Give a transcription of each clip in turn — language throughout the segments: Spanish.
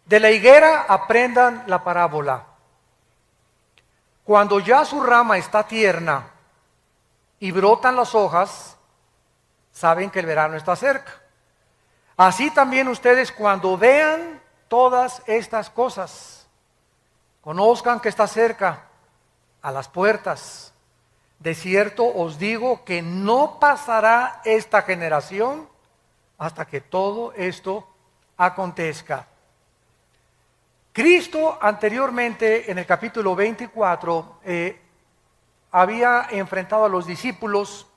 De la higuera aprendan la parábola. Cuando ya su rama está tierna y brotan las hojas, saben que el verano está cerca. Así también ustedes, cuando vean todas estas cosas, conozcan que está cerca, a las puertas. De cierto os digo que no pasará esta generación hasta que todo esto acontezca. Cristo anteriormente, en el capítulo 24, había enfrentado a los discípulos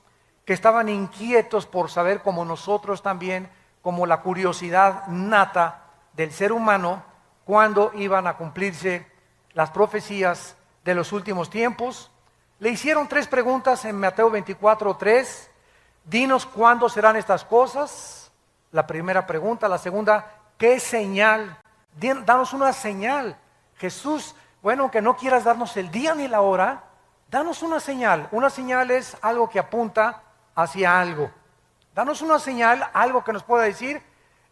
que estaban inquietos por saber, como nosotros también, como la curiosidad nata del ser humano, cuándo iban a cumplirse las profecías de los últimos tiempos. Le hicieron 3 preguntas en Mateo 24:3. Dinos cuándo serán estas cosas. La primera pregunta. La segunda, ¿qué señal? Danos una señal. Jesús, bueno, que no quieras darnos el día ni la hora, danos una señal. Una señal es algo que apunta hacia algo. Danos una señal, algo que nos pueda decir,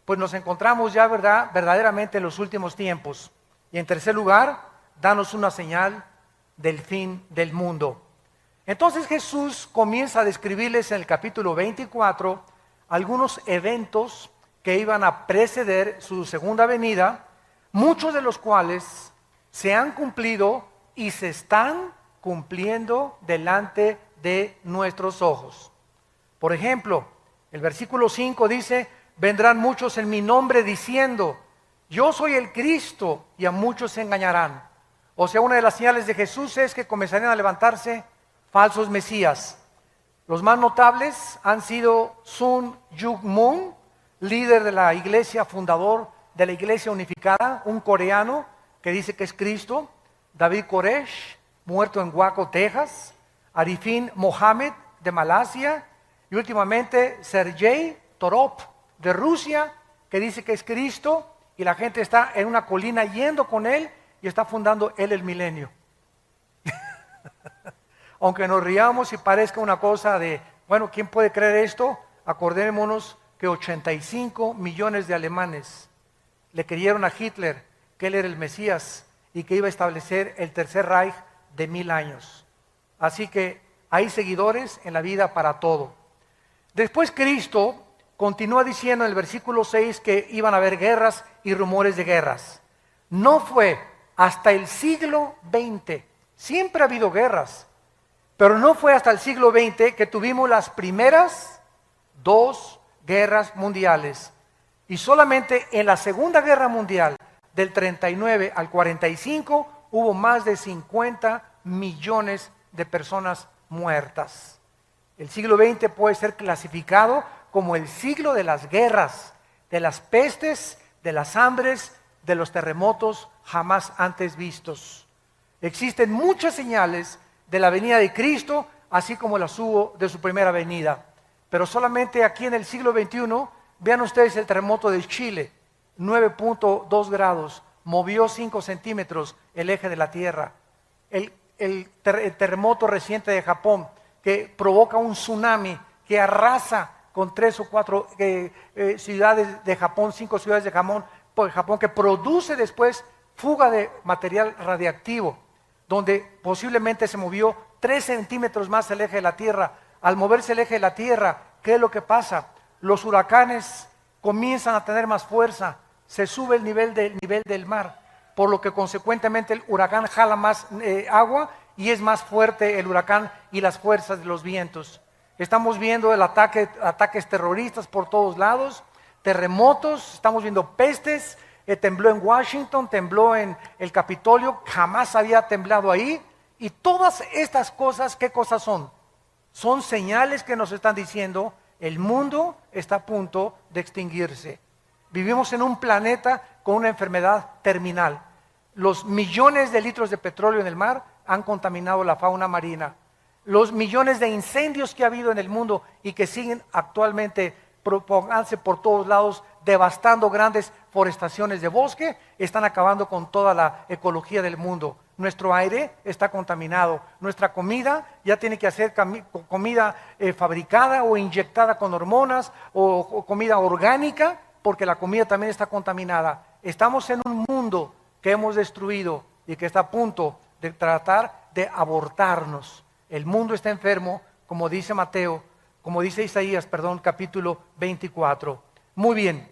pues nos encontramos ya, ¿verdad?, verdaderamente en los últimos tiempos. Y en tercer lugar, danos una señal del fin del mundo. Entonces Jesús comienza a describirles en el capítulo 24 algunos eventos que iban a preceder su segunda venida, muchos de los cuales se han cumplido y se están cumpliendo delante de nuestros ojos. Por ejemplo, el versículo 5 dice: vendrán muchos en mi nombre diciendo, yo soy el Cristo, y a muchos se engañarán. O sea, una de las señales de Jesús es que comenzarían a levantarse falsos mesías. Los más notables han sido Sun Myung Moon, líder de la iglesia, fundador de la iglesia unificada, un coreano que dice que es Cristo; David Koresh, muerto en Waco, Texas; Arifin Mohammed, de Malasia; y últimamente Sergei Torop, de Rusia, que dice que es Cristo, y la gente está en una colina yendo con él y está fundando él el milenio. Aunque nos riamos y parezca una cosa de, bueno, ¿quién puede creer esto? Acordémonos que 85 millones de alemanes le creyeron a Hitler que él era el Mesías y que iba a establecer el tercer Reich de 1000 años. Así que hay seguidores en la vida para todo. Después Cristo continúa diciendo en el versículo 6 que iban a haber guerras y rumores de guerras. No fue hasta el siglo XX, siempre ha habido guerras, pero no fue hasta el siglo XX que tuvimos las primeras 2 guerras mundiales. Y solamente en la Segunda Guerra Mundial, del 39 al 45, hubo más de 50 millones de personas muertas. El siglo XX puede ser clasificado como el siglo de las guerras, de las pestes, de las hambres, de los terremotos jamás antes vistos. Existen muchas señales de la venida de Cristo, así como las hubo de su primera venida. Pero solamente aquí en el siglo XXI, vean ustedes el terremoto de Chile, 9.2 grados, movió 5 centímetros el eje de la Tierra. El terremoto reciente de Japón, que provoca un tsunami que arrasa con 3 o 4 ciudades de Japón, 5 ciudades de Japón, que produce después fuga de material radiactivo, donde posiblemente se movió 3 centímetros más el eje de la Tierra. Al moverse el eje de la Tierra, ¿qué es lo que pasa? Los huracanes comienzan a tener más fuerza, se sube el nivel del mar, por lo que consecuentemente el huracán jala más agua y es más fuerte el huracán y las fuerzas de los vientos. Estamos viendo ataques terroristas por todos lados, terremotos, estamos viendo pestes, tembló en Washington, tembló en el Capitolio, jamás había temblado ahí. Y todas estas cosas, ¿qué cosas son? Son señales que nos están diciendo el mundo está a punto de extinguirse. Vivimos en un planeta con una enfermedad terminal. Los millones de litros de petróleo en el mar han contaminado la fauna marina. Los millones de incendios que ha habido en el mundo y que siguen actualmente propagándose por todos lados, devastando grandes forestaciones de bosque, están acabando con toda la ecología del mundo. Nuestro aire está contaminado, nuestra comida ya tiene que hacer comida fabricada o inyectada con hormonas o comida orgánica, porque la comida también está contaminada. estamos en un mundo que hemos destruido y que está a punto de tratar de abortarnos. El mundo está enfermo, como dice Mateo, como dice Isaías, perdón, capítulo 24. Muy bien.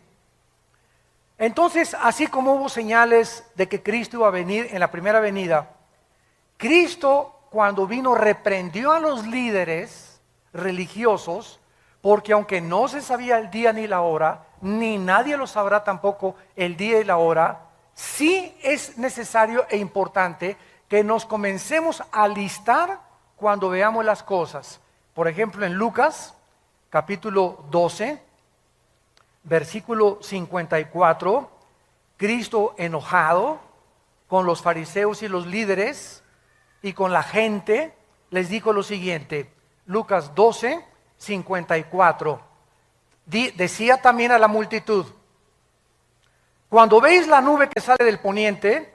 Entonces, así como hubo señales de que Cristo iba a venir en la primera venida, Cristo cuando vino reprendió a los líderes religiosos, porque aunque no se sabía el día ni la hora, ni nadie lo sabrá tampoco el día y la hora, sí es necesario e importante que nos comencemos a alistar cuando veamos las cosas. Por ejemplo, en Lucas, capítulo 12, versículo 54, Cristo enojado con los fariseos y los líderes y con la gente, les dijo lo siguiente, Lucas 12, 54, decía también a la multitud, cuando veis la nube que sale del poniente,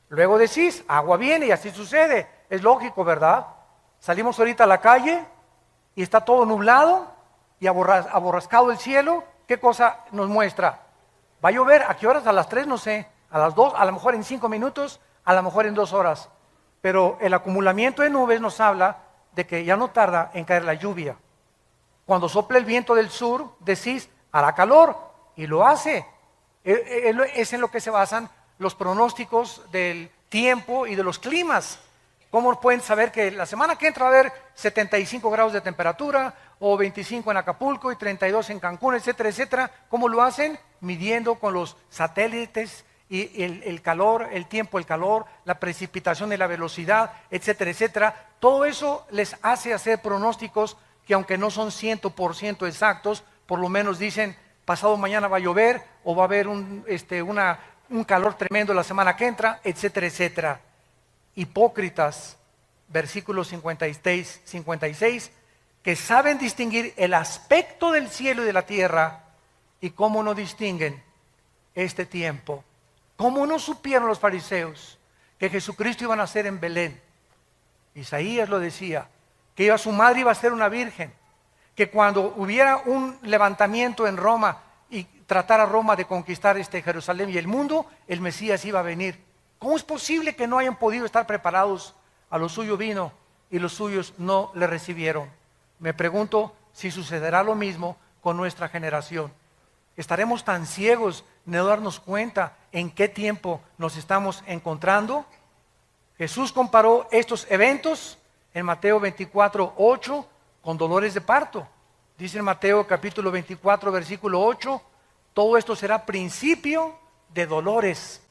luego decís, agua viene, y así sucede, es lógico, ¿verdad? Salimos ahorita a la calle y está todo nublado y aborrascado el cielo. ¿Qué cosa nos muestra? ¿Va a llover? ¿A qué horas? A las 3, no sé. A las 2, a lo mejor en 5 minutos, a lo mejor en 2 horas. Pero el acumulamiento de nubes nos habla de que ya no tarda en caer la lluvia. Cuando sopla el viento del sur, decís, hará calor, y lo hace. Es en lo que se basan los pronósticos del tiempo y de los climas. ¿Cómo pueden saber que la semana que entra va a haber 75 grados de temperatura, o 25 en Acapulco y 32 en Cancún, etcétera, etcétera? ¿Cómo lo hacen? Midiendo con los satélites y el calor, el tiempo, el calor, la precipitación y la velocidad, etcétera, etcétera. Todo eso les hace hacer pronósticos que aunque no son 100% exactos, por lo menos dicen, pasado mañana va a llover, o va a haber un calor tremendo la semana que entra, etcétera, etcétera. Hipócritas, versículos 56, que saben distinguir el aspecto del cielo y de la tierra, y cómo no distinguen este tiempo. ¿Cómo no supieron los fariseos que Jesucristo iba a nacer en Belén? Isaías lo decía, que su madre iba a ser una virgen, que cuando hubiera un levantamiento en Roma y tratara Roma de conquistar Jerusalén y el mundo, el Mesías iba a venir. ¿Cómo es posible que no hayan podido estar preparados? A lo suyo vino y los suyos no le recibieron. Me pregunto si sucederá lo mismo con nuestra generación. ¿Estaremos tan ciegos de no darnos cuenta en qué tiempo nos estamos encontrando? Jesús comparó estos eventos en Mateo 24, 8 con dolores de parto. Dice en Mateo capítulo 24, versículo 8, todo esto será principio de dolores,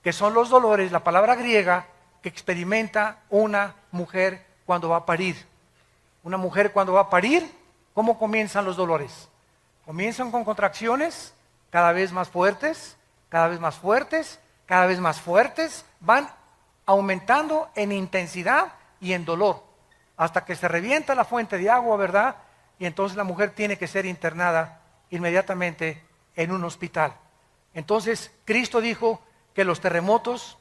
que son los dolores, la palabra griega, que experimenta una mujer cuando va a parir. Una mujer cuando va a parir, ¿cómo comienzan los dolores? Comienzan con contracciones cada vez más fuertes, cada vez más fuertes, cada vez más fuertes, van aumentando en intensidad y en dolor, hasta que se revienta la fuente de agua, ¿verdad? Y entonces la mujer tiene que ser internada inmediatamente en un hospital. Entonces Cristo dijo que los terremotos,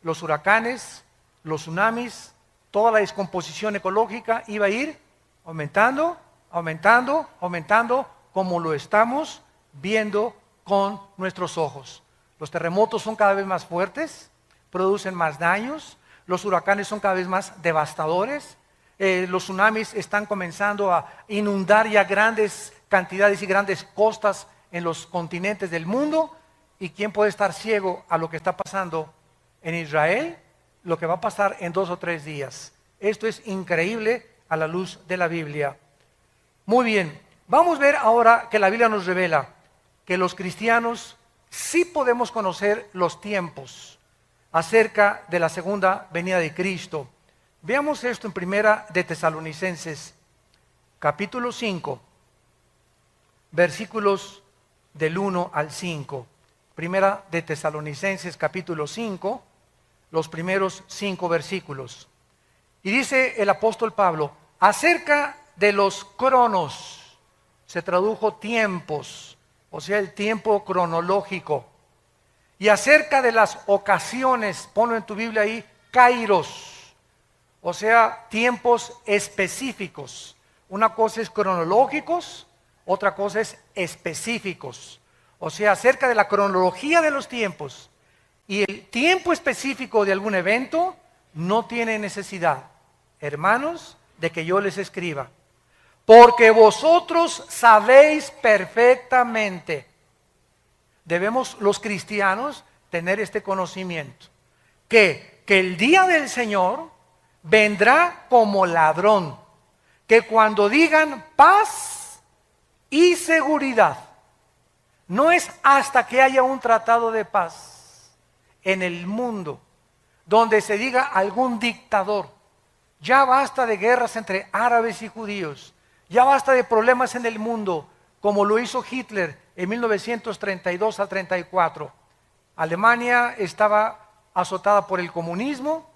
los huracanes, los tsunamis, toda la descomposición ecológica iba a ir aumentando, aumentando, aumentando, como lo estamos viendo con nuestros ojos. Los terremotos son cada vez más fuertes, producen más daños, los huracanes son cada vez más devastadores, los tsunamis están comenzando a inundar ya grandes cantidades y grandes costas en los continentes del mundo. ¿Y quién puede estar ciego a lo que está pasando en Israel? Lo que va a pasar en 2 o 3 días. Esto es increíble a la luz de la Biblia. Muy bien, vamos a ver ahora que la Biblia nos revela que los cristianos sí podemos conocer los tiempos acerca de la segunda venida de Cristo. Veamos esto en Primera de Tesalonicenses, capítulo 5, versículos del 1 al 5. Primera de Tesalonicenses, capítulo 5, los primeros 5 versículos. Y dice el apóstol Pablo, acerca de los cronos, se tradujo tiempos, o sea, el tiempo cronológico. Y acerca de las ocasiones, ponlo en tu Biblia ahí, kairos, o sea, tiempos específicos. Una cosa es cronológicos, otra cosa es específicos. o sea, acerca de la cronología de los tiempos y el tiempo específico de algún evento, no tiene necesidad, hermanos, de que yo les escriba. Porque vosotros sabéis perfectamente. Debemos los cristianos tener este conocimiento, que el día del Señor vendrá como ladrón, que cuando digan paz y seguridad, no es hasta que haya un tratado de paz en el mundo, donde se diga algún dictador, ya basta de guerras entre árabes y judíos, ya basta de problemas en el mundo, como lo hizo Hitler en 1932 al 34. Alemania estaba azotada por el comunismo,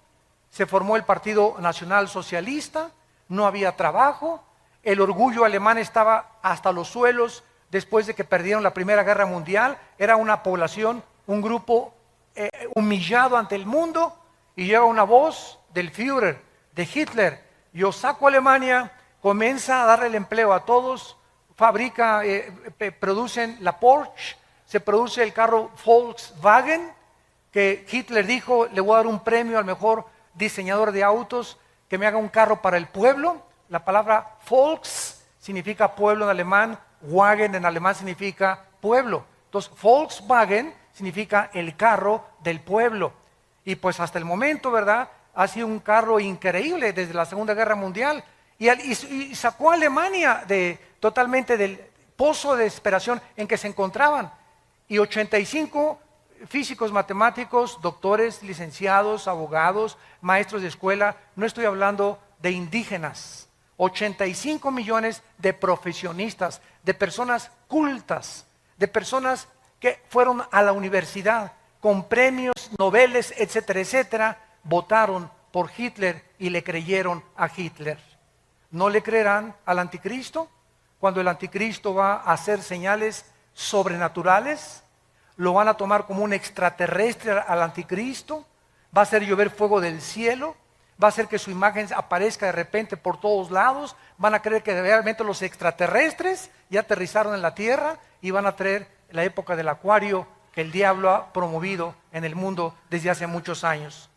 se formó el Partido Nacional Socialista, no había trabajo, el orgullo alemán estaba hasta los suelos después de que perdieron la Primera Guerra Mundial, era una población, un grupo humillado ante el mundo, y llega una voz del Führer, de Hitler: yo saco a Alemania, comienza a darle el empleo a todos, fabrica, producen la Porsche, se produce el carro Volkswagen, que Hitler dijo: le voy a dar un premio al mejor diseñador de autos que me haga un carro para el pueblo. La palabra Volks significa pueblo en alemán, Wagen en alemán significa pueblo. Entonces Volkswagen significa el carro del pueblo. Y pues hasta el momento, ¿verdad?, ha sido un carro increíble desde la Segunda Guerra Mundial. Y sacó a Alemania totalmente del pozo de desesperación en que se encontraban. Y 85 físicos, matemáticos, doctores, licenciados, abogados, maestros de escuela, no estoy hablando de indígenas, 85 millones de profesionistas, de personas cultas, de personas que fueron a la universidad con premios Nobel, etcétera, etcétera, votaron por Hitler y le creyeron a Hitler. ¿No le creerán al anticristo? Cuando el anticristo va a hacer señales sobrenaturales, lo van a tomar como un extraterrestre al anticristo, va a hacer llover fuego del cielo, va a hacer que su imagen aparezca de repente por todos lados, van a creer que realmente los extraterrestres ya aterrizaron en la tierra y van a traer la época del acuario que el diablo ha promovido en el mundo desde hace muchos años.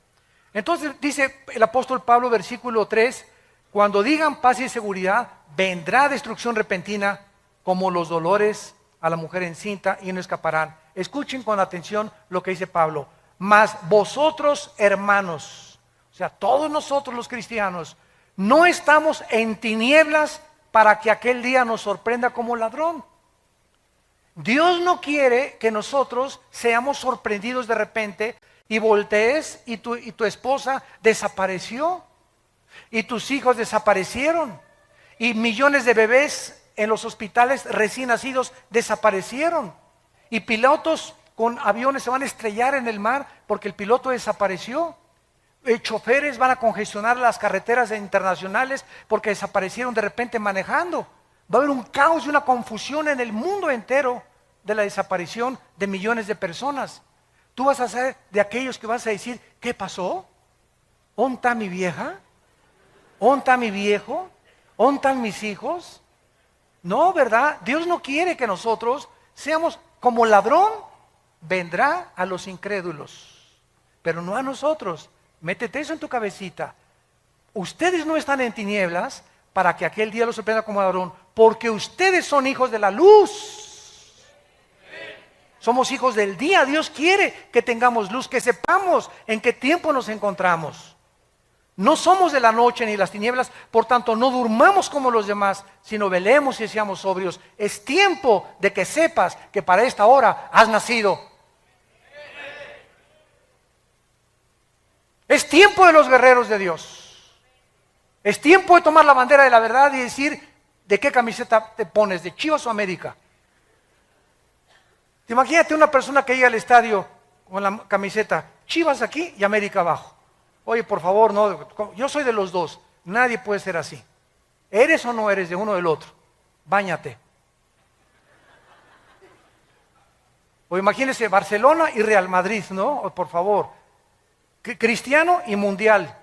Entonces dice el apóstol Pablo, versículo 3, cuando digan paz y seguridad, vendrá destrucción repentina como los dolores a la mujer encinta y no escaparán. Escuchen con atención lo que dice Pablo. Mas vosotros, hermanos, o sea, todos nosotros los cristianos, no estamos en tinieblas para que aquel día nos sorprenda como ladrón. Dios no quiere que nosotros seamos sorprendidos de repente y voltees y tu esposa desapareció y tus hijos desaparecieron y millones de bebés en los hospitales recién nacidos desaparecieron y pilotos con aviones se van a estrellar en el mar porque el piloto desapareció. Choferes van a congestionar las carreteras internacionales porque desaparecieron de repente manejando. Va a haber un caos y una confusión en el mundo entero de la desaparición de millones de personas. Tú vas a ser de aquellos que vas a decir: ¿qué pasó? ¿Dónde está mi vieja? ¿Dónde está mi viejo? ¿Dónde están mis hijos? No, ¿verdad? Dios no quiere que nosotros seamos como ladrón. Vendrá a los incrédulos, pero no a nosotros. Métete eso en tu cabecita. Ustedes no están en tinieblas para que aquel día los sorprenda como ladrón, porque ustedes son hijos de la luz. Somos hijos del día. Dios quiere que tengamos luz, que sepamos en qué tiempo nos encontramos. No somos de la noche ni las tinieblas, por tanto no durmamos como los demás, sino velemos y seamos sobrios. Es tiempo de que sepas que para esta hora has nacido. Es tiempo de los guerreros de Dios. Es tiempo de tomar la bandera de la verdad y decir: ¿de qué camiseta te pones? ¿De Chivas o América? Imagínate una persona que llega al estadio con la camiseta Chivas aquí y América abajo. Oye, por favor, no, yo soy de los dos. Nadie puede ser así. ¿Eres o no eres de uno o del otro? Báñate. O imagínese Barcelona y Real Madrid, ¿no? Por favor. Cristiano y mundial.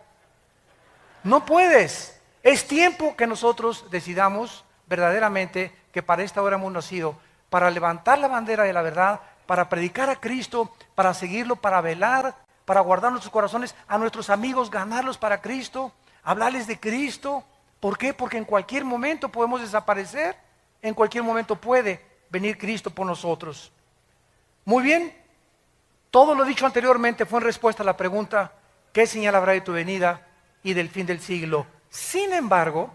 No puedes. Es tiempo que nosotros decidamos verdaderamente que para esta hora hemos nacido. para levantar la bandera de la verdad, para predicar a Cristo, para seguirlo, para velar, para guardar nuestros corazones, a nuestros amigos, ganarlos para Cristo, hablarles de Cristo. ¿Por qué? Porque en cualquier momento podemos desaparecer, en cualquier momento puede venir Cristo por nosotros. Muy bien, todo lo dicho anteriormente fue en respuesta a la pregunta, ¿qué señal habrá de tu venida y del fin del siglo? Sin embargo,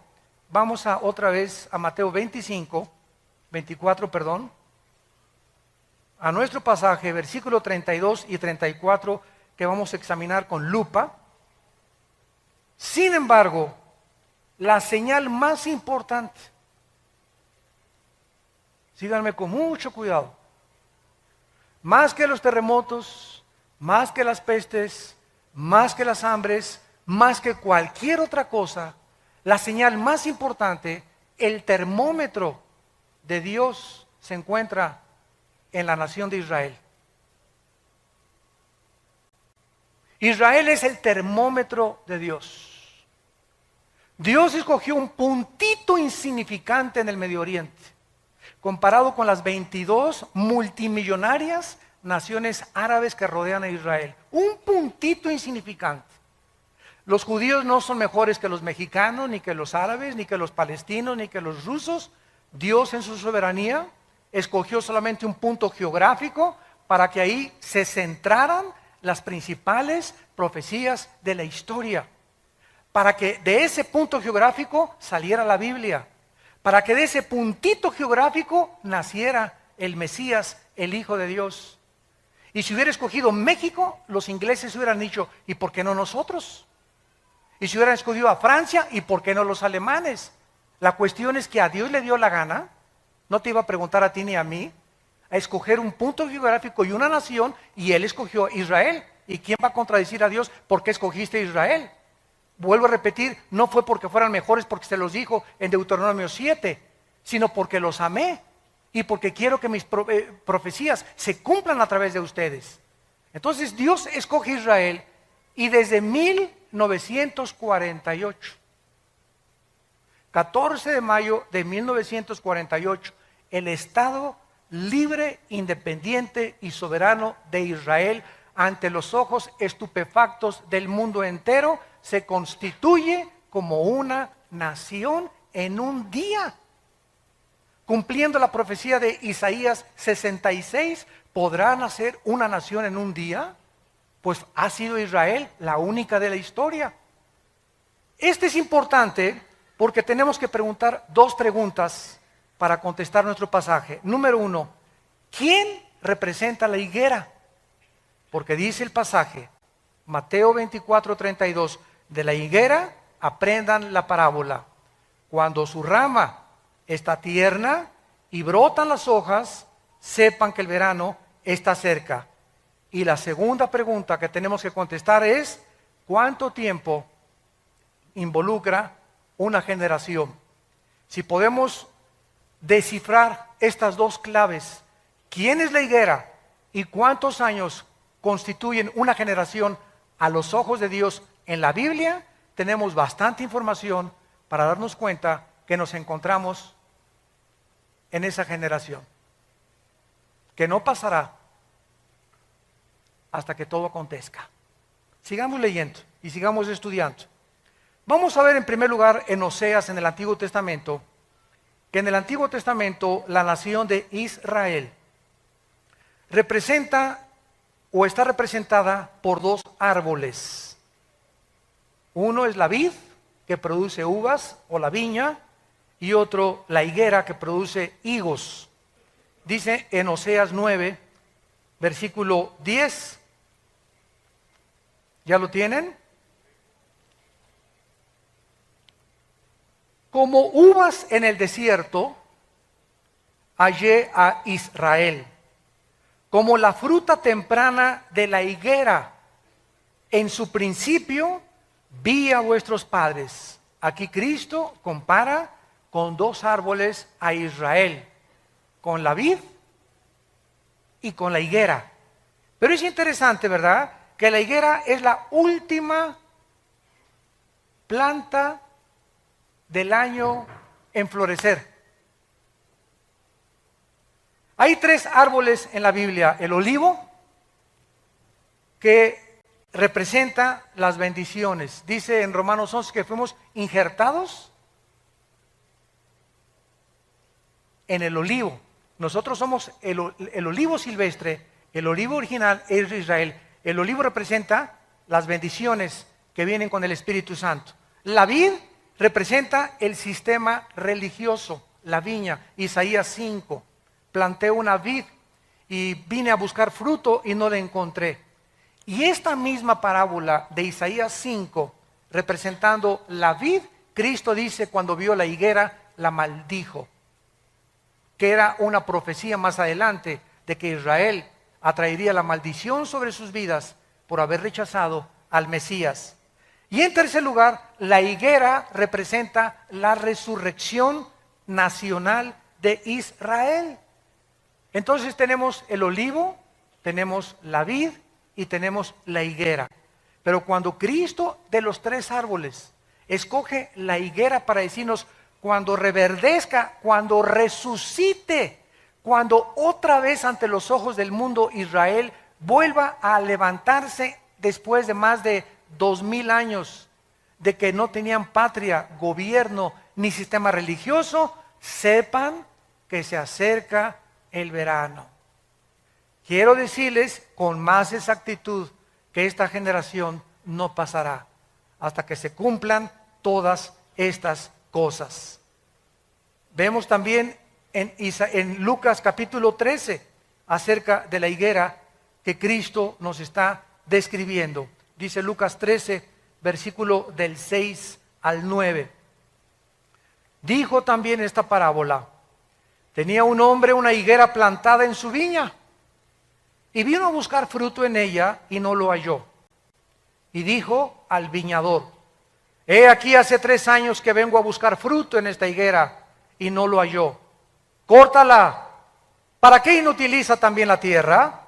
vamos otra vez a Mateo 24, a nuestro pasaje, versículo 32 y 34, que vamos a examinar con lupa. Sin embargo, la señal más importante, síganme con mucho cuidado, más que los terremotos, más que las pestes, más que las hambres, más que cualquier otra cosa, la señal más importante, el termómetro de Dios se encuentra en la nación de Israel. Israel es el termómetro de Dios. Dios escogió un puntito insignificante en el Medio Oriente, comparado con las 22 multimillonarias naciones árabes que rodean a Israel. Un puntito insignificante. Los judíos no son mejores que los mexicanos, ni que los árabes, ni que los palestinos, ni que los rusos. Dios en su soberanía escogió solamente un punto geográfico para que ahí se centraran las principales profecías de la historia. Para que de ese punto geográfico saliera la Biblia. Para que de ese puntito geográfico naciera el Mesías, el Hijo de Dios. Y si hubiera escogido México, los ingleses hubieran dicho, ¿y por qué no nosotros? Y si hubieran escogido a Francia, ¿y por qué no los alemanes? La cuestión es que a Dios le dio la gana, no te iba a preguntar a ti ni a mí, a escoger un punto geográfico y una nación, y Él escogió Israel. ¿Y quién va a contradecir a Dios? ¿Por qué escogiste Israel? Vuelvo a repetir, no fue porque fueran mejores porque se los dijo en Deuteronomio 7, sino porque los amé y porque quiero que mis profecías se cumplan a través de ustedes. Entonces Dios escoge Israel y desde 1948, 14 de mayo de 1948, el Estado libre, independiente y soberano de Israel, ante los ojos estupefactos del mundo entero, se constituye como una nación en un día. Cumpliendo la profecía de Isaías 66, ¿podrá nacer una nación en un día? Pues ha sido Israel la única de la historia. Este es importante porque tenemos que preguntar dos preguntas para contestar nuestro pasaje. Número uno, ¿quién representa la higuera? Porque dice el pasaje, Mateo 24:32, de la higuera aprendan la parábola. Cuando su rama está tierna y brotan las hojas, sepan que el verano está cerca. Y la segunda pregunta que tenemos que contestar es, ¿cuánto tiempo involucra una generación? Si podemos descifrar estas dos claves, ¿quién es la higuera y cuántos años constituyen una generación a los ojos de Dios en la Biblia? Tenemos bastante información para darnos cuenta que nos encontramos en esa generación, que no pasará hasta que todo acontezca. Sigamos leyendo y sigamos estudiando. Vamos a ver en primer lugar en Oseas, en el Antiguo Testamento, que en el Antiguo Testamento la nación de Israel representa o está representada por dos árboles. Uno es la vid, que produce uvas, o la viña, y otro la higuera, que produce higos. Dice en Oseas 9, versículo 10, ¿ya lo tienen? Como uvas en el desierto, hallé a Israel. Como la fruta temprana de la higuera, en su principio vi a vuestros padres. Aquí Cristo compara con dos árboles a Israel, con la vid y con la higuera. Pero es interesante, ¿verdad?, que la higuera es la última planta del año en florecer. Hay 3 árboles en la Biblia. El olivo, que representa las bendiciones. Dice en Romanos 11 que fuimos injertados en el olivo. Nosotros somos el olivo silvestre, el olivo original es de Israel. El olivo representa las bendiciones que vienen con el Espíritu Santo. La vid representa el sistema religioso, la viña. Isaías 5, planté una vid y vine a buscar fruto y no la encontré. Y esta misma parábola de Isaías 5, representando la vid, Cristo dice cuando vio la higuera, la maldijo, que era una profecía más adelante de que Israel atraería la maldición sobre sus vidas por haber rechazado al Mesías. Y en tercer lugar, la higuera representa la resurrección nacional de Israel. Entonces tenemos el olivo, tenemos la vid y tenemos la higuera. Pero cuando Cristo de los 3 árboles escoge la higuera para decirnos cuando reverdezca, cuando resucite, cuando otra vez ante los ojos del mundo Israel vuelva a levantarse después de más de 2000 años de que no tenían patria, gobierno ni sistema religioso, sepan que se acerca el verano. Quiero decirles con más exactitud que esta generación no pasará hasta que se cumplan todas estas cosas. Vemos también en Lucas capítulo 13 acerca de la higuera que Cristo nos está describiendo. Dice Lucas 13, versículo del 6 al 9. Dijo también esta parábola: tenía un hombre una higuera plantada en su viña, y vino a buscar fruto en ella y no lo halló. Y dijo al viñador: he aquí hace 3 años que vengo a buscar fruto en esta higuera y no lo halló. Córtala. ¿Para qué inutiliza también la tierra?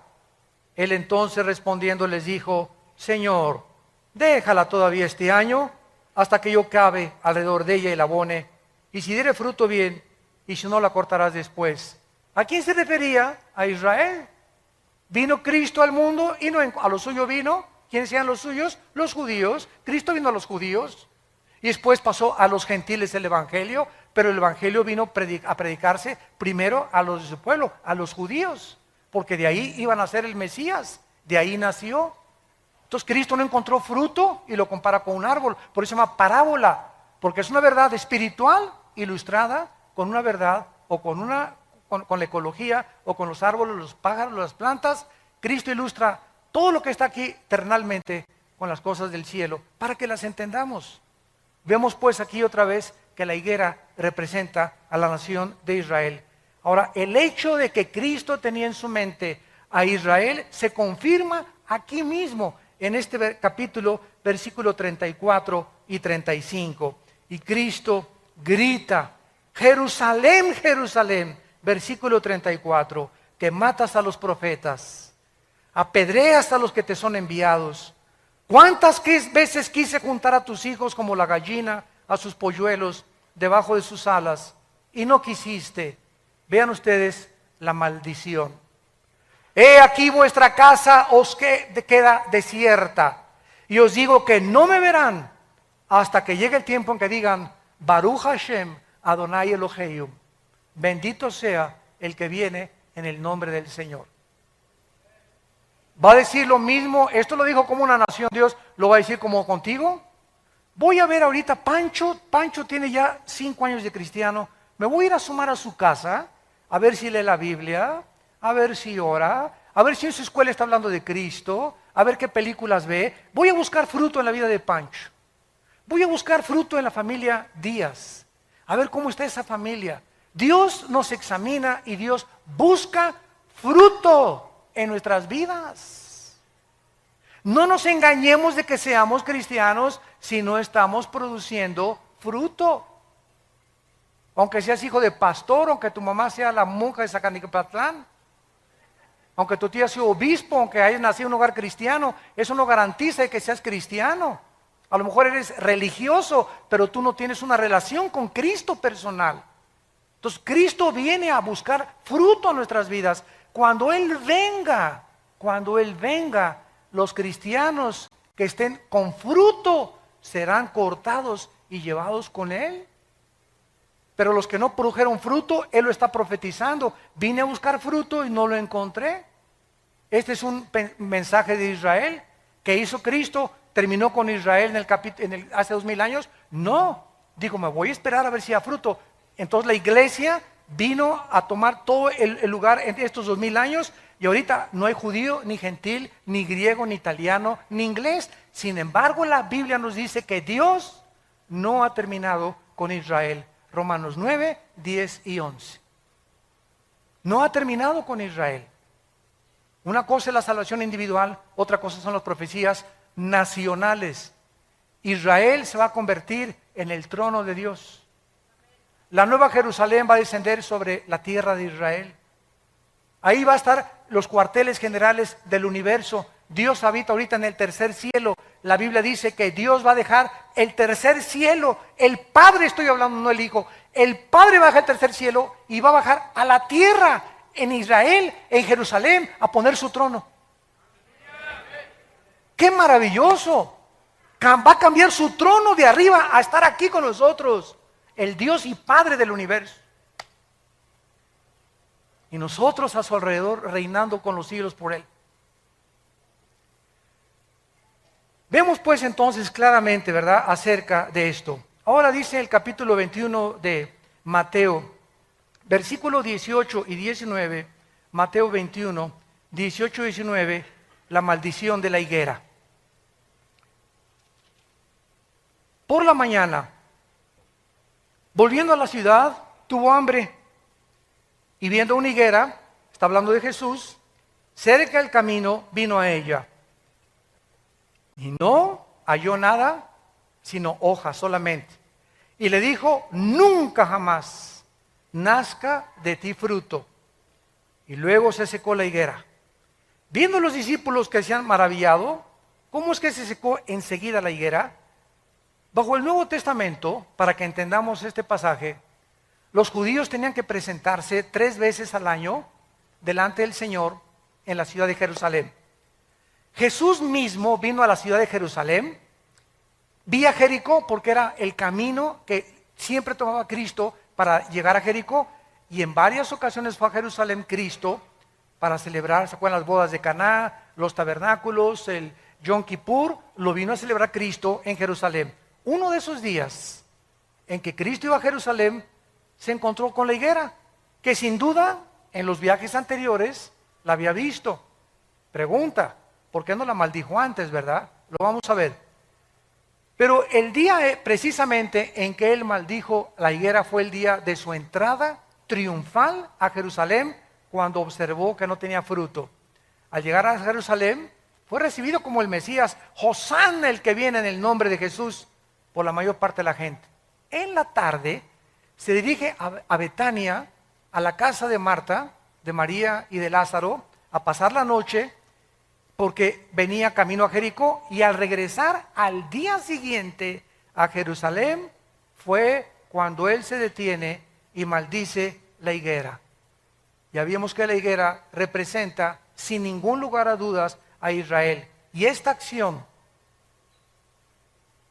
Él entonces respondiendo les dijo: Señor, déjala todavía este año hasta que yo cabe alrededor de ella y la abone, y si diere fruto bien, y si no la cortarás después. ¿A quién se refería? A Israel. Vino Cristo al mundo y no a lo suyo vino. ¿Quiénes eran los suyos? Los judíos. Cristo vino a los judíos y después pasó a los gentiles el evangelio, pero el evangelio vino a predicarse primero a los de su pueblo, a los judíos, porque de ahí iban a ser el Mesías, de ahí nació. Entonces Cristo no encontró fruto y lo compara con un árbol, por eso se llama parábola, porque es una verdad espiritual ilustrada con una verdad o con la ecología o con los árboles, los pájaros, las plantas. Cristo ilustra todo lo que está aquí terrenalmente con las cosas del cielo para que las entendamos. Vemos pues aquí otra vez que la higuera representa a la nación de Israel. Ahora, el hecho de que Cristo tenía en su mente a Israel se confirma aquí mismo en este capítulo, versículo 34 y 35. Y Cristo grita: Jerusalén, Jerusalén, versículo 34, que matas a los profetas, apedreas a los que te son enviados. ¿Cuántas veces quise juntar a tus hijos como la gallina a sus polluelos debajo de sus alas, y no quisiste? Vean ustedes la maldición. He aquí vuestra casa os queda desierta, y os digo que no me verán hasta que llegue el tiempo en que digan: Baruch Hashem Adonai Elohim, bendito sea el que viene en el nombre del Señor. ¿Va a decir lo mismo? Esto lo dijo como una nación, Dios lo va a decir como contigo. Voy a ver ahorita, Pancho tiene ya 5 años de cristiano, me voy a ir a asomar a su casa, a ver si lee la Biblia, a ver si ora, a ver si en su escuela está hablando de Cristo, a ver qué películas ve. Voy a buscar fruto en la vida de Pancho. Voy a buscar fruto en la familia Díaz, a ver cómo está esa familia. Dios nos examina y Dios busca fruto en nuestras vidas. No nos engañemos de que seamos cristianos si no estamos produciendo fruto. Aunque seas hijo de pastor, aunque tu mamá sea la monja de Zacanicapatlán, aunque tu tía sea obispo, aunque hayas nacido en un hogar cristiano, eso no garantiza que seas cristiano. A lo mejor eres religioso, pero tú no tienes una relación con Cristo personal. Entonces Cristo viene a buscar fruto en nuestras vidas. Cuando Él venga, los cristianos que estén con fruto serán cortados y llevados con Él. Pero los que no produjeron fruto, Él lo está profetizando. Vine a buscar fruto y no lo encontré. Este es un mensaje de Israel que hizo Cristo. ¿Terminó con Israel hace 2000 años? No, dijo, me voy a esperar a ver si hay fruto. Entonces la iglesia vino a tomar todo el lugar en estos 2000 años y ahorita no hay judío, ni gentil, ni griego, ni italiano, ni inglés. Sin embargo, la Biblia nos dice que Dios no ha terminado con Israel. Romanos 9, 10 y 11. No ha terminado con Israel. Una cosa es la salvación individual, otra cosa son las profecías nacionales. Israel se va a convertir en el trono de Dios. La nueva Jerusalén va a descender sobre la tierra de Israel. Ahí va a estar los cuarteles generales del universo. Dios habita ahorita en el tercer cielo. La Biblia dice que Dios va a dejar el tercer cielo. El Padre, estoy hablando, no el Hijo. El Padre va a dejar el tercer cielo y va a bajar a la tierra, en Israel, en Jerusalén, a poner su trono. ¡Qué maravilloso! Va a cambiar su trono de arriba a estar aquí con nosotros. El Dios y Padre del universo. Y nosotros a su alrededor reinando con los siglos por Él. Vemos pues entonces claramente, ¿verdad?, acerca de esto. Ahora dice el capítulo 21 de Mateo, versículos 18 y 19, Mateo 21, 18 y 19, la maldición de la higuera. Por la mañana, volviendo a la ciudad, tuvo hambre y viendo una higuera, está hablando de Jesús, cerca del camino vino a ella. Y no halló nada, sino hojas solamente. Y le dijo, nunca jamás nazca de ti fruto. Y luego se secó la higuera. Viendo los discípulos que se han maravillado, ¿cómo es que se secó enseguida la higuera? Bajo el Nuevo Testamento, para que entendamos este pasaje, los judíos tenían que presentarse 3 veces al año delante del Señor en la ciudad de Jerusalén. Jesús mismo vino a la ciudad de Jerusalén, vía Jericó, porque era el camino que siempre tomaba Cristo para llegar a Jericó, y en varias ocasiones fue a Jerusalén Cristo para celebrar, ¿se acuerdan las bodas de Caná, los tabernáculos, el Yom Kippur? Lo vino a celebrar Cristo en Jerusalén. Uno de esos días en que Cristo iba a Jerusalén, se encontró con la higuera, que sin duda en los viajes anteriores la había visto. Pregunta, ¿por qué no la maldijo antes, verdad? Lo vamos a ver. Pero el día precisamente en que él maldijo la higuera fue el día de su entrada triunfal a Jerusalén, cuando observó que no tenía fruto. Al llegar a Jerusalén, fue recibido como el Mesías, Hosana, el que viene en el nombre de Jesús, por la mayor parte de la gente. En la tarde se dirige a Betania, a la casa de Marta, de María y de Lázaro, a pasar la noche, porque venía camino a Jericó, y al regresar al día siguiente a Jerusalén, fue cuando él se detiene y maldice la higuera. Ya vimos que la higuera representa, sin ningún lugar a dudas, a Israel. Y esta acción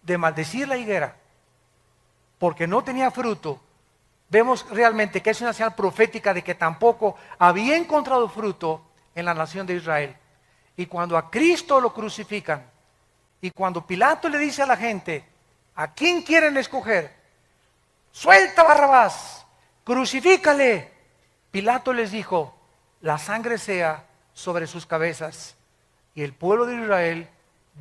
de maldecir la higuera, porque no tenía fruto, vemos realmente que es una señal profética de que tampoco había encontrado fruto en la nación de Israel. Y cuando a Cristo lo crucifican, y cuando Pilato le dice a la gente, ¿a quién quieren escoger? Suelta a Barrabás, crucifícale. Pilato les dijo, la sangre sea sobre sus cabezas. Y el pueblo de Israel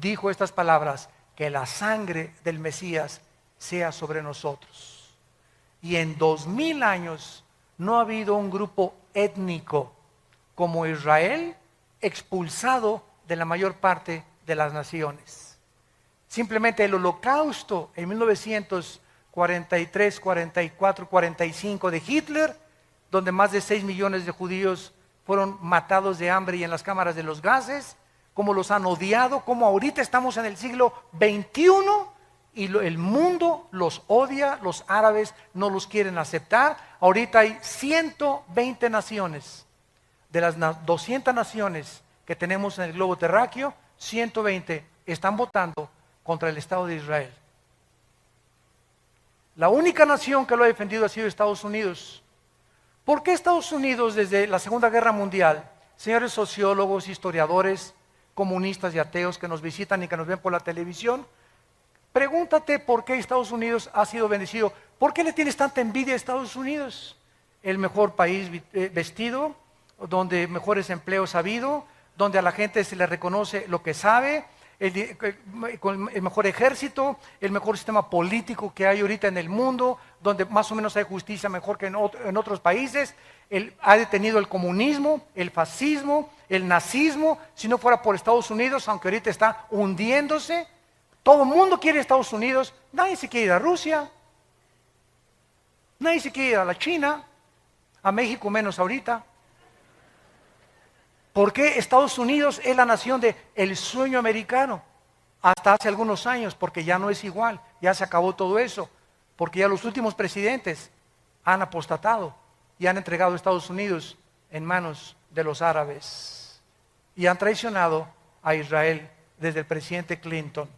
dijo estas palabras, que la sangre del Mesías sea sobre nosotros. Y en 2000 años no ha habido un grupo étnico como Israel expulsado de la mayor parte de las naciones. Simplemente el holocausto en 1943, 44, 45 de Hitler, donde más de 6 millones de judíos fueron matados de hambre y en las cámaras de los gases, cómo los han odiado, cómo ahorita estamos en el siglo XXI y el mundo los odia, los árabes no los quieren aceptar. Ahorita hay 120 naciones, de las 200 naciones que tenemos en el globo terráqueo, 120 están votando contra el Estado de Israel. La única nación que lo ha defendido ha sido Estados Unidos. ¿Por qué Estados Unidos desde la Segunda Guerra Mundial, señores sociólogos, historiadores, comunistas y ateos que nos visitan y que nos ven por la televisión? Pregúntate por qué Estados Unidos ha sido bendecido. ¿Por qué le tienes tanta envidia a Estados Unidos? El mejor país vestido, donde mejores empleos ha habido, donde a la gente se le reconoce lo que sabe, con el mejor ejército, el mejor sistema político que hay ahorita en el mundo, donde más o menos hay justicia mejor que en otros países. Ha detenido el comunismo, el fascismo, el nazismo. Si no fuera por Estados Unidos, aunque ahorita está hundiéndose, todo el mundo quiere Estados Unidos. Nadie se quiere ir a Rusia, nadie se quiere ir a la China, a México menos ahorita. ¿Por qué Estados Unidos es la nación del sueño americano? Hasta hace algunos años, porque ya no es igual, ya se acabó todo eso, porque ya los últimos presidentes han apostatado y han entregado a Estados Unidos en manos de los árabes y han traicionado a Israel desde el presidente Clinton.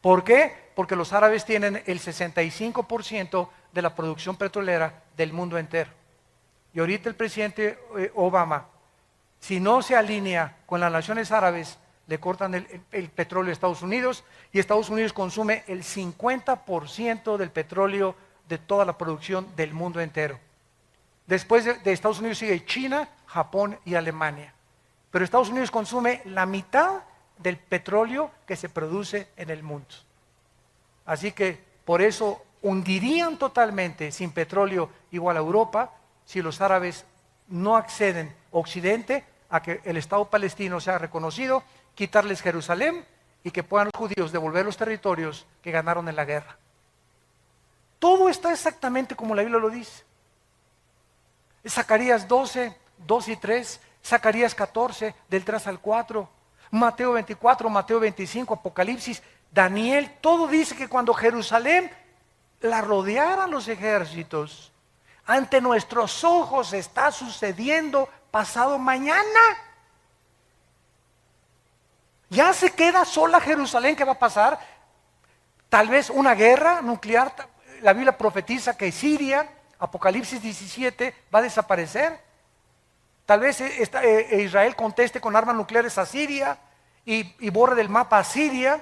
¿Por qué? Porque los árabes tienen el 65% de la producción petrolera del mundo entero. Y ahorita el presidente Obama, si no se alinea con las naciones árabes, le cortan el petróleo a Estados Unidos, y Estados Unidos consume el 50% del petróleo de toda la producción del mundo entero. Después de Estados Unidos sigue China, Japón y Alemania. Pero Estados Unidos consume la mitad del petróleo que se produce en el mundo. Así que por eso hundirían totalmente sin petróleo igual a Europa si los árabes no acceden Occidente a que el Estado palestino sea reconocido, quitarles Jerusalén y que puedan los judíos devolver los territorios que ganaron en la guerra. Todo está exactamente como la Biblia lo dice. Zacarías 12, 2 y 3, Zacarías 14, del 3 al 4, Mateo 24, Mateo 25, Apocalipsis, Daniel, todo dice que cuando Jerusalén la rodearan los ejércitos, ante nuestros ojos está sucediendo pasado mañana. Ya se queda sola Jerusalén. ¿Qué va a pasar? Tal vez una guerra nuclear. La Biblia profetiza que Siria, Apocalipsis 17, va a desaparecer. Tal vez Israel conteste con armas nucleares a Siria y borre del mapa a Siria,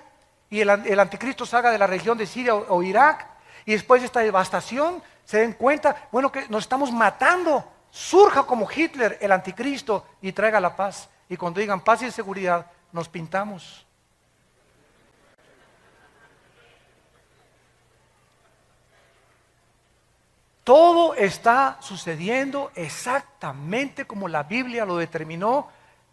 y el anticristo salga de la región de Siria o Irak, y después de esta devastación se den cuenta, bueno, que nos estamos matando, surja como Hitler el anticristo y traiga la paz. Y cuando digan paz y seguridad, nos pintamos. Todo está sucediendo exactamente como la Biblia lo determinó.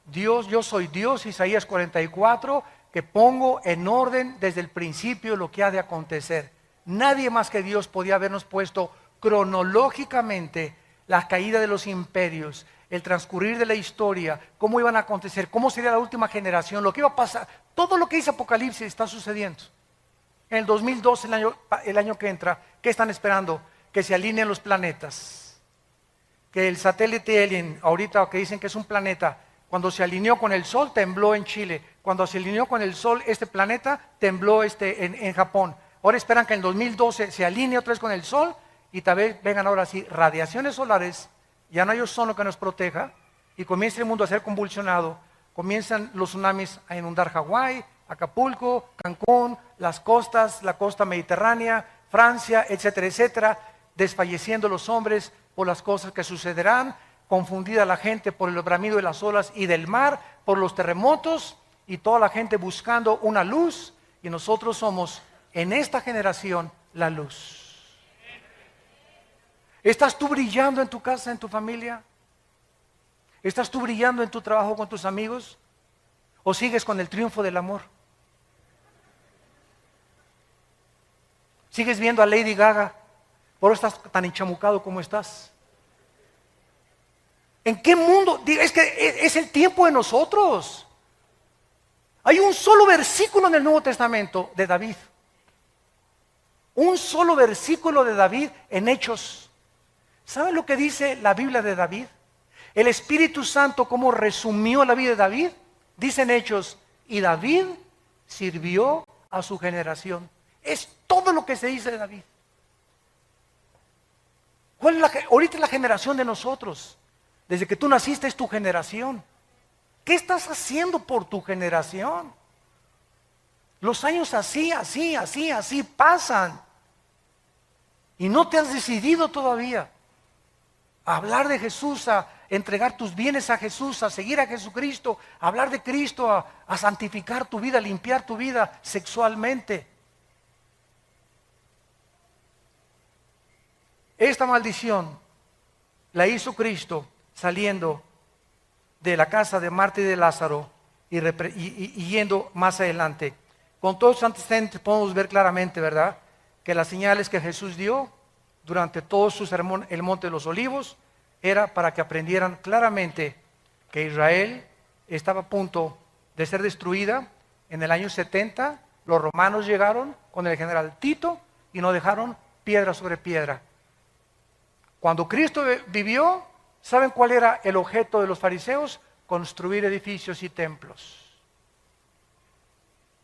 Dios, yo soy Dios, Isaías 44, que pongo en orden desde el principio lo que ha de acontecer. Nadie más que Dios podía habernos puesto cronológicamente la caída de los imperios, el transcurrir de la historia, cómo iban a acontecer, cómo sería la última generación, lo que iba a pasar. Todo lo que dice Apocalipsis está sucediendo. En el 2012, el año que entra, ¿qué están esperando? Que se alineen los planetas. Que el satélite Alien, ahorita que dicen que es un planeta, cuando se alineó con el Sol, tembló en Chile. Cuando se alineó con el Sol, este planeta, tembló en Japón. Ahora esperan que en el 2012 se alinee otra vez con el Sol y tal vez vengan ahora sí radiaciones solares, ya no hay ozono que nos proteja y comienza el mundo a ser convulsionado, comienzan los tsunamis a inundar Hawái, Acapulco, Cancún, las costas, la costa mediterránea, Francia, etcétera, etcétera, desfalleciendo los hombres por las cosas que sucederán, confundida la gente por el bramido de las olas y del mar, por los terremotos y toda la gente buscando una luz, y nosotros somos en esta generación la luz. ¿Estás tú brillando en tu casa, en tu familia? ¿Estás tú brillando en tu trabajo con tus amigos? ¿O sigues con el triunfo del amor? ¿Sigues viendo a Lady Gaga? ¿Por eso estás tan enchamucado como estás? ¿En qué mundo? Es que es el tiempo de nosotros. Hay un solo versículo en el Nuevo Testamento de David. Un solo versículo de David en Hechos. ¿Saben lo que dice la Biblia de David? El Espíritu Santo, ¿cómo resumió la vida de David? Dice en Hechos, y David sirvió a su generación. Es todo lo que se dice de David. ¿Cuál es ahorita es la generación de nosotros? Desde que tú naciste es tu generación. ¿Qué estás haciendo por tu generación? Los años así pasan. Y no te has decidido todavía a hablar de Jesús, a entregar tus bienes a Jesús, a seguir a Jesucristo, a hablar de Cristo, a santificar tu vida, a limpiar tu vida sexualmente. Esta maldición la hizo Cristo saliendo de la casa de Marta y de Lázaro y yendo más adelante. Con todos los antecedentes podemos ver claramente, ¿verdad?, que las señales que Jesús dio durante todo su sermón, el Monte de los Olivos, era para que aprendieran claramente que Israel estaba a punto de ser destruida. En el año 70, los romanos llegaron con el general Tito y no dejaron piedra sobre piedra. Cuando Cristo vivió, ¿saben cuál era el objeto de los fariseos? Construir edificios y templos.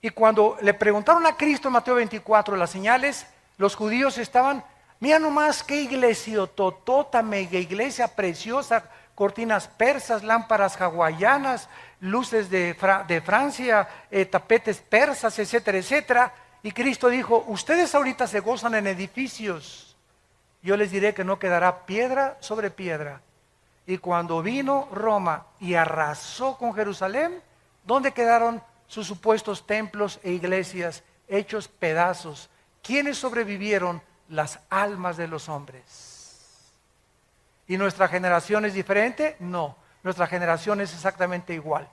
Y cuando le preguntaron a Cristo en Mateo 24 las señales, los judíos estaban, mira nomás qué iglesia totota, mega iglesia preciosa, cortinas persas, lámparas hawaianas, luces de Francia, tapetes persas, etcétera, etcétera. Y Cristo dijo, ustedes ahorita se gozan en edificios. Yo les diré que no quedará piedra sobre piedra. Y cuando vino Roma y arrasó con Jerusalén, ¿dónde quedaron sus supuestos templos e iglesias hechos pedazos? ¿Quiénes sobrevivieron? Las almas de los hombres. ¿Y nuestra generación es diferente? No, nuestra generación es exactamente igual.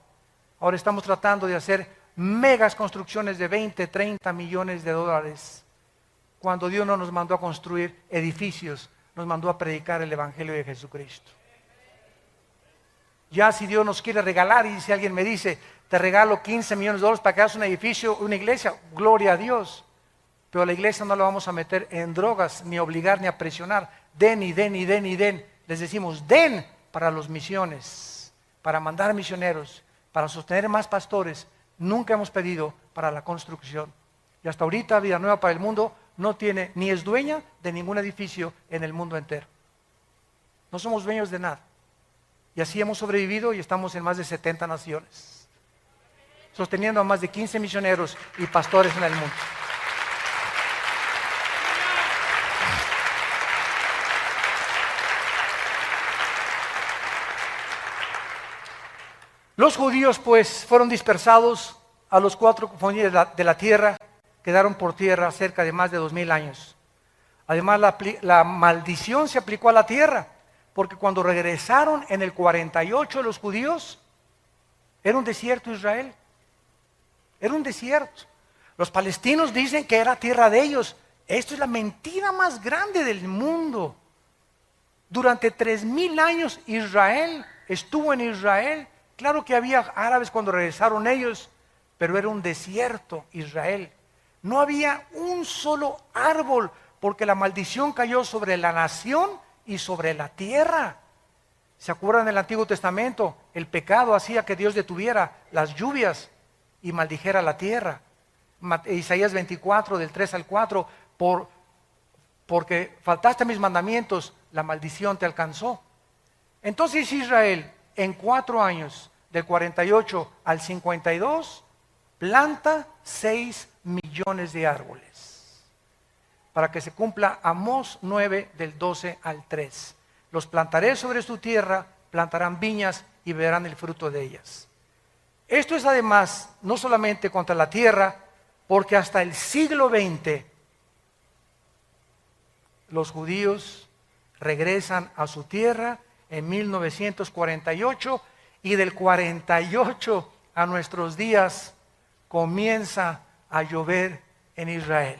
Ahora estamos tratando de hacer megas construcciones de 20, 30 millones de dólares. Cuando Dios no nos mandó a construir edificios, nos mandó a predicar el Evangelio de Jesucristo. Ya si Dios nos quiere regalar, y si alguien me dice, te regalo 15 millones de dólares para que hagas un edificio, una iglesia, gloria a Dios. Pero a la iglesia no la vamos a meter en drogas, ni obligar, ni a presionar. Den y den y den y den. Les decimos, den para las misiones, para mandar misioneros, para sostener más pastores. Nunca hemos pedido para la construcción. Y hasta ahorita Vida Nueva para el Mundo no tiene, ni es dueña de ningún edificio en el mundo entero. No somos dueños de nada. Y así hemos sobrevivido y estamos en más de 70 naciones, sosteniendo a más de 15 misioneros y pastores en el mundo. Los judíos pues fueron dispersados a los 4 confines de la tierra, quedaron por tierra cerca de más de 2000 años. Además la maldición se aplicó a la tierra, porque cuando regresaron en el 48 los judíos, era un desierto Israel, era un desierto. Los palestinos dicen que era tierra de ellos. Esto es la mentira más grande del mundo. Durante 3000 años Israel estuvo en Israel. Claro que había árabes cuando regresaron ellos, pero era un desierto Israel. No había un solo árbol, porque la maldición cayó sobre la nación y sobre la tierra. ¿Se acuerdan del Antiguo Testamento? El pecado hacía que Dios detuviera las lluvias y maldijera la tierra. Isaías 24, del 3 al 4, porque faltaste a mis mandamientos, la maldición te alcanzó. Entonces Israel, en 4 años, del 48 al 52, planta 6 millones de árboles, para que se cumpla Amós 9, del 12 al 3. Los plantaré sobre su tierra, plantarán viñas y verán el fruto de ellas. Esto es además no solamente contra la tierra, porque hasta el siglo XX los judíos regresan a su tierra en 1948, y del 48 a nuestros días comienza a llover en Israel.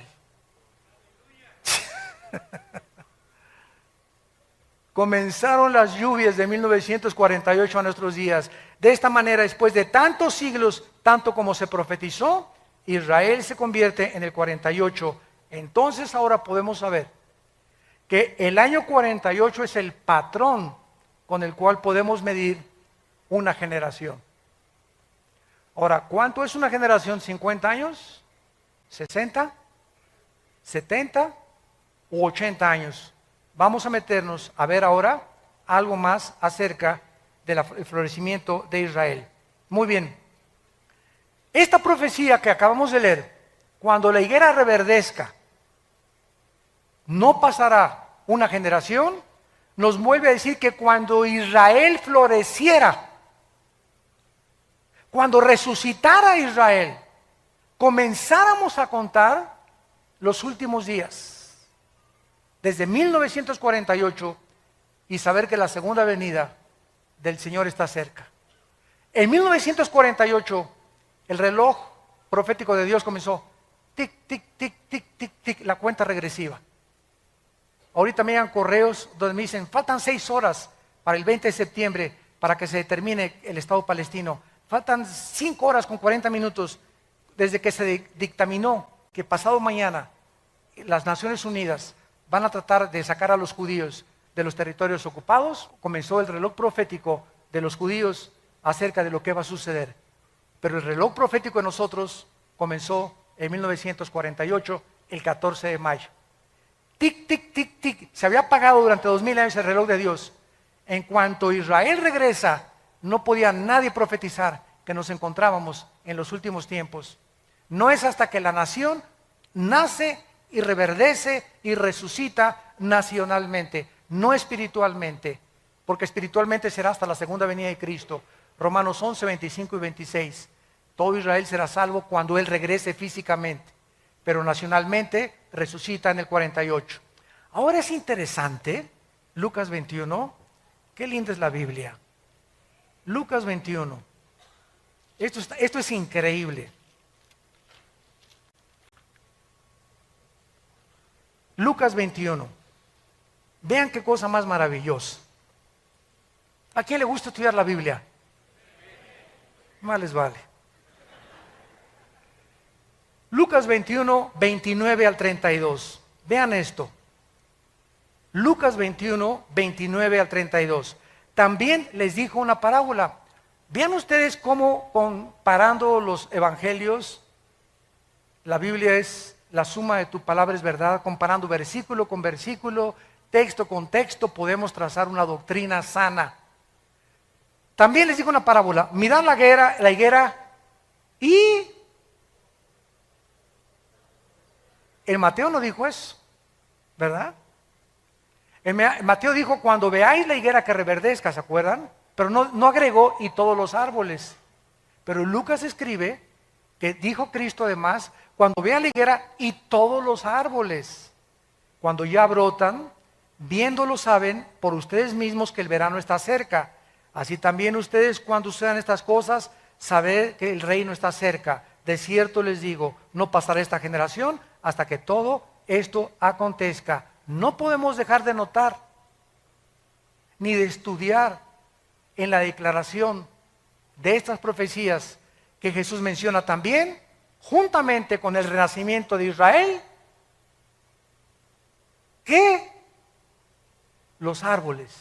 Comenzaron las lluvias de 1948 a nuestros días. De esta manera, después de tantos siglos, tanto como se profetizó, Israel se convierte en el 48 Entonces ahora podemos saber que el año 48 es el patrón con el cual podemos medir una generación. Ahora, ¿cuánto es una generación? ¿50 años? ¿60? ¿70? ¿U 80 años? Vamos a meternos a ver ahora algo más acerca del florecimiento de Israel. Muy bien. Esta profecía que acabamos de leer, cuando la higuera reverdezca, no pasará una generación, nos vuelve a decir que cuando Israel floreciera, cuando resucitara Israel, comenzáramos a contar los últimos días, desde 1948, y saber que la segunda venida del Señor está cerca. En 1948, el reloj profético de Dios comenzó, tic, tic, tic, tic, tic, tic, la cuenta regresiva. Ahorita me llegan correos donde me dicen, faltan 6 horas para el 20 de septiembre para que se determine el Estado palestino. Faltan 5 horas con 40 minutos desde que se dictaminó que pasado mañana las Naciones Unidas van a tratar de sacar a los judíos de los territorios ocupados. Comenzó el reloj profético de los judíos acerca de lo que va a suceder. Pero el reloj profético de nosotros comenzó en 1948, el 14 de mayo. Tic, tic, tic, tic. Se había apagado durante 2000 años el reloj de Dios. En cuanto Israel regresa, no podía nadie profetizar que nos encontrábamos en los últimos tiempos. No es hasta que la nación nace y reverdece y resucita nacionalmente, no espiritualmente, porque espiritualmente será hasta la segunda venida de Cristo. Romanos 11, 25 y 26. Todo Israel será salvo cuando Él regrese físicamente, pero nacionalmente resucita en el 48. Ahora es interesante, Lucas 21, qué linda es la Biblia. Lucas 21, esto es increíble. Lucas 21, vean qué cosa más maravillosa. ¿A quién le gusta estudiar la Biblia? Más les vale. Lucas 21, 29 al 32. Vean esto. Lucas 21, 29 al 32. También les dijo una parábola. Vean ustedes cómo comparando los evangelios, la Biblia es la suma de tu palabra es verdad, comparando versículo con versículo, texto con texto, podemos trazar una doctrina sana. También les digo una parábola, mirad la higuera y el Mateo no dijo eso, ¿verdad? El Mateo dijo cuando veáis la higuera que reverdezca, ¿se acuerdan? Pero no agregó y todos los árboles. Pero Lucas escribe que dijo Cristo además, cuando vean la higuera y todos los árboles, cuando ya brotan, viéndolo saben por ustedes mismos que el verano está cerca. Así también ustedes cuando sucedan estas cosas, sabed que el reino está cerca. De cierto les digo, no pasará esta generación hasta que todo esto acontezca. No podemos dejar de notar, ni de estudiar en la declaración de estas profecías que Jesús menciona también, juntamente con el renacimiento de Israel, que los árboles.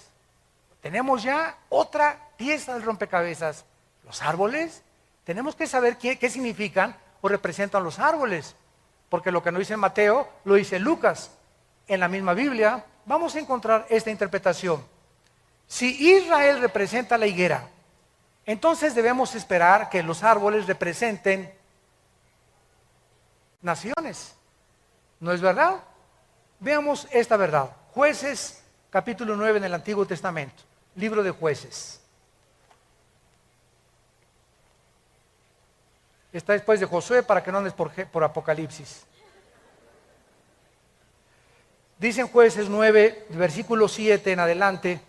Tenemos ya otra pieza del rompecabezas. Los árboles, tenemos que saber qué significan o representan los árboles, porque lo que no dice Mateo, lo dice Lucas. En la misma Biblia vamos a encontrar esta interpretación. Si Israel representa la higuera, entonces debemos esperar que los árboles representen naciones. ¿No es verdad? Veamos esta verdad. Jueces, capítulo 9 en el Antiguo Testamento. Libro de Jueces. Está después de Josué para que no andes por Apocalipsis. Dice en Jueces 9, versículo 7 en adelante.